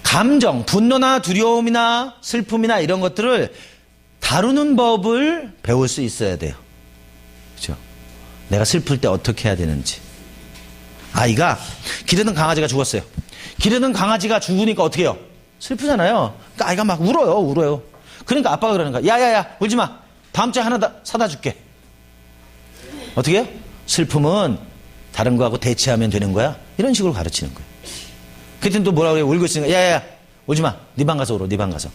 감정, 분노나 두려움이나 슬픔이나 이런 것들을 다루는 법을 배울 수 있어야 돼요. 그렇죠? 내가 슬플 때 어떻게 해야 되는지. 아이가 기르는 강아지가 죽었어요. 기르는 강아지가 죽으니까 어떻게 해요? 슬프잖아요. 그러니까 아이가 막 울어요. 그러니까 아빠가 그러는 거야. 야야야, 울지 마. 다음 주에 하나 사다 줄게. 어떻게 해요? 슬픔은 다른 거하고 대체하면 되는 거야. 이런 식으로 가르치는 거예요. 그때는 또 뭐라고 해요? 울고 있으니까 야야야, 울지 마. 네 방 가서 울어. 네 방 가서.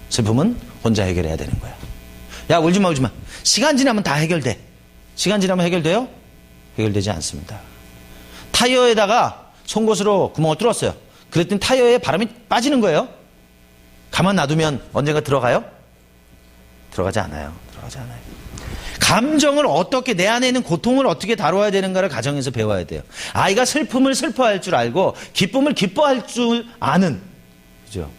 슬픔은 혼자 해결해야 되는 거야. 야, 울지 마. 시간 지나면 다 해결돼. 시간 지나면 해결돼요? 해결되지 않습니다. 타이어에다가 송곳으로 구멍을 뚫었어요. 그랬더니 타이어에 바람이 빠지는 거예요. 가만 놔두면 언젠가 들어가요? 들어가지 않아요. 감정을 어떻게, 내 안에 있는 고통을 어떻게 다뤄야 되는가를 가정에서 배워야 돼요. 아이가 슬픔을 슬퍼할 줄 알고 기쁨을 기뻐할 줄 아는, 그죠?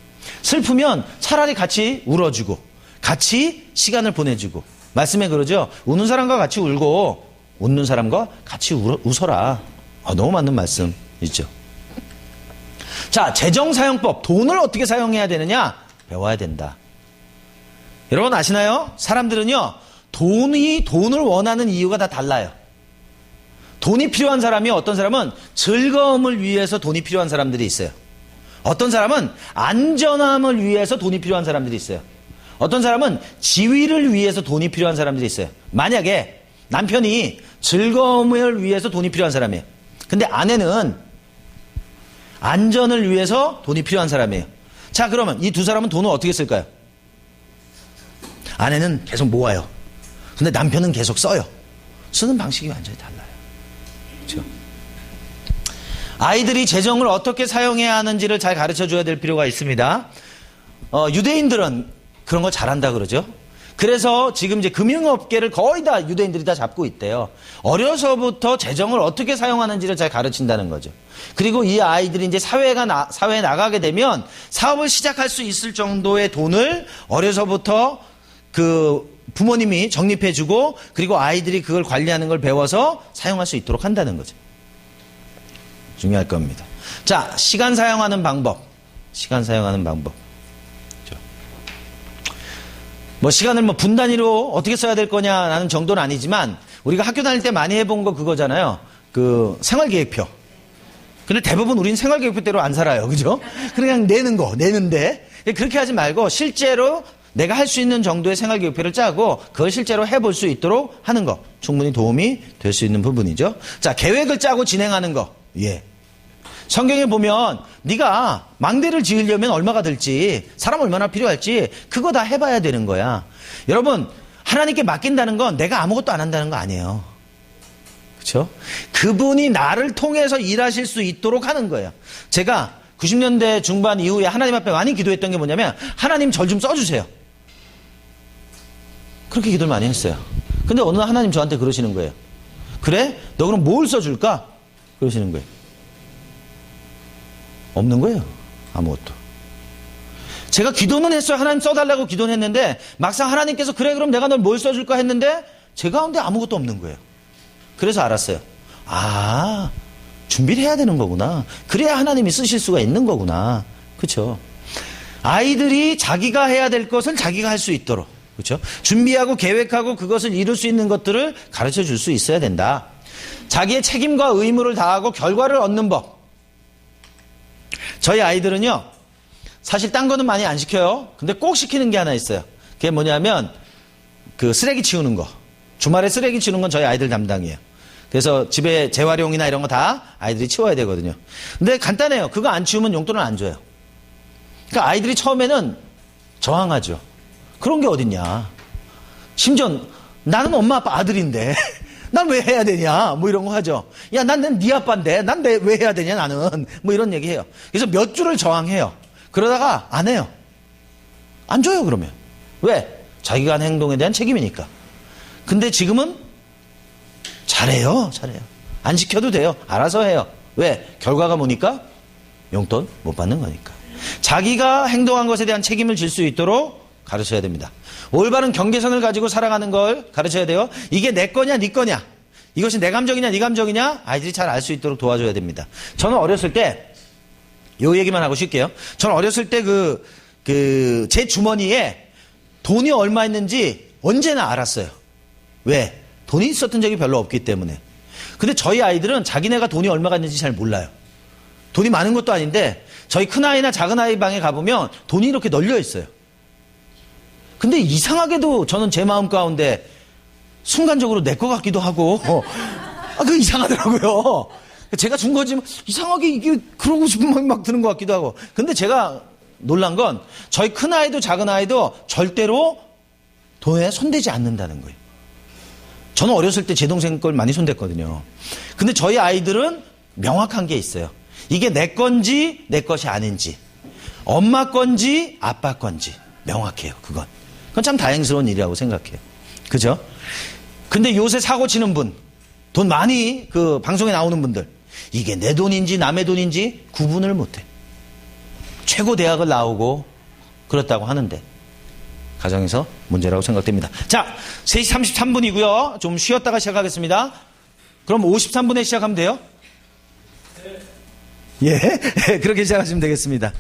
슬프면 차라리 같이 울어주고 같이 시간을 보내주고, 말씀에 그러죠. 우는 사람과 같이 울고 웃는 사람과 같이 웃어라. 너무 맞는 말씀이죠. 자, 재정사용법, 돈을 어떻게 사용해야 되느냐 배워야 된다. 여러분 아시나요? 사람들은요, 돈을 원하는 이유가 다 달라요. 돈이 필요한 사람이, 어떤 사람은 즐거움을 위해서 돈이 필요한 사람들이 있어요. 어떤 사람은 안전함을 위해서 돈이 필요한 사람들이 있어요. 어떤 사람은 지위를 위해서 돈이 필요한 사람들이 있어요. 만약에 남편이 즐거움을 위해서 돈이 필요한 사람이에요. 근데 아내는 안전을 위해서 돈이 필요한 사람이에요. 자, 그러면 이 두 사람은 돈을 어떻게 쓸까요? 아내는 계속 모아요. 근데 남편은 계속 써요. 쓰는 방식이 완전히 달라요. 그렇죠? 아이들이 재정을 어떻게 사용해야 하는지를 잘 가르쳐 줘야 될 필요가 있습니다. 유대인들은 그런 거 잘한다 그러죠. 그래서 지금 이제 금융업계를 거의 다 유대인들이 다 잡고 있대요. 어려서부터 재정을 어떻게 사용하는지를 잘 가르친다는 거죠. 그리고 이 아이들이 이제 사회에 나가게 되면 사업을 시작할 수 있을 정도의 돈을 어려서부터 그 부모님이 적립해주고 그리고 아이들이 그걸 관리하는 걸 배워서 사용할 수 있도록 한다는 거죠. 중요할 겁니다. 자, 시간 사용하는 방법. 시간 사용하는 방법. 뭐 시간을 뭐 분 단위로 어떻게 써야 될 거냐라는 정도는 아니지만 우리가 학교 다닐 때 많이 해본 거 그거잖아요. 그 생활계획표. 근데 대부분 우리는 생활계획표대로 안 살아요. 그죠? 그냥 내는데 그렇게 하지 말고 실제로 내가 할 수 있는 정도의 생활계획표를 짜고 그걸 실제로 해볼 수 있도록 하는 거 충분히 도움이 될 수 있는 부분이죠. 자, 계획을 짜고 진행하는 거. 예. 성경에 보면 네가 망대를 지으려면 얼마가 들지 사람 얼마나 필요할지 그거 다 해봐야 되는 거야. 여러분 하나님께 맡긴다는 건 내가 아무것도 안 한다는 거 아니에요. 그렇죠? 그분이 나를 통해서 일하실 수 있도록 하는 거예요. 제가 90년대 중반 이후에 하나님 앞에 많이 기도했던 게 뭐냐면 하나님 절 좀 써주세요. 그렇게 기도를 많이 했어요. 근데 어느 날 하나님 저한테 그러시는 거예요. 그래? 너 그럼 뭘 써줄까? 그러시는 거예요. 없는 거예요. 아무것도. 제가 기도는 했어요. 하나님 써달라고 기도는 했는데 막상 하나님께서 그래 그럼 내가 널 뭘 써줄까 했는데 제 가운데 아무것도 없는 거예요. 그래서 알았어요. 아, 준비를 해야 되는 거구나. 그래야 하나님이 쓰실 수가 있는 거구나. 그렇죠? 아이들이 자기가 해야 될 것은 자기가 할 수 있도록 그렇죠? 준비하고 계획하고 그것을 이룰 수 있는 것들을 가르쳐 줄 수 있어야 된다. 자기의 책임과 의무를 다하고 결과를 얻는 법. 저희 아이들은요, 사실 딴 거는 많이 안 시켜요. 근데 꼭 시키는 게 하나 있어요. 그게 뭐냐면, 그 쓰레기 치우는 거. 주말에 쓰레기 치우는 건 저희 아이들 담당이에요. 그래서 집에 재활용이나 이런 거 다 아이들이 치워야 되거든요. 근데 간단해요. 그거 안 치우면 용돈을 안 줘요. 그러니까 아이들이 처음에는 저항하죠. 그런 게 어딨냐. 심지어 나는 엄마 아빠 아들인데 난 왜 해야 되냐 뭐 이런 거 하죠. 야, 난 네 아빠인데 난 왜 해야 되냐 나는 뭐 이런 얘기해요. 그래서 몇 주를 저항해요. 그러다가 안 해요. 안 줘요. 그러면 왜? 자기가 한 행동에 대한 책임이니까. 근데 지금은 잘해요. 안 시켜도 돼요. 알아서 해요. 왜? 결과가 뭐니까? 용돈 못 받는 거니까. 자기가 행동한 것에 대한 책임을 질 수 있도록 가르쳐야 됩니다. 올바른 경계선을 가지고 살아가는 걸 가르쳐야 돼요. 이게 내 거냐 네 거냐, 이것이 내 감정이냐 네 감정이냐 아이들이 잘 알 수 있도록 도와줘야 됩니다. 저는 어렸을 때 요 얘기만 하고 쉴게요. 저는 어렸을 때 제 주머니에 돈이 얼마 있는지 언제나 알았어요. 왜? 돈이 있었던 적이 별로 없기 때문에. 근데 저희 아이들은 자기네가 돈이 얼마가 있는지 잘 몰라요. 돈이 많은 것도 아닌데 저희 큰아이나 작은아이 방에 가보면 돈이 이렇게 널려 있어요. 근데 이상하게도 저는 제 마음 가운데 순간적으로 내 거 같기도 하고 그거 이상하더라고요. 제가 준 거지 이상하게 이게 그러고 싶은 마음이 막 드는 것 같기도 하고. 근데 제가 놀란 건 저희 큰아이도 작은아이도 절대로 돈에 손대지 않는다는 거예요. 저는 어렸을 때 제 동생 걸 많이 손댔거든요. 근데 저희 아이들은 명확한 게 있어요. 이게 내 건지 내 것이 아닌지, 엄마 건지 아빠 건지 명확해요. 그건 참 다행스러운 일이라고 생각해요. 그죠? 근데 요새 사고 치는 분, 돈 많이 방송에 나오는 분들, 이게 내 돈인지 남의 돈인지 구분을 못해. 최고 대학을 나오고 그렇다고 하는데 가정에서 문제라고 생각됩니다. 자, 3시 33분이고요. 좀 쉬었다가 시작하겠습니다. 그럼 53분에 시작하면 돼요? 예, 그렇게 시작하시면 되겠습니다.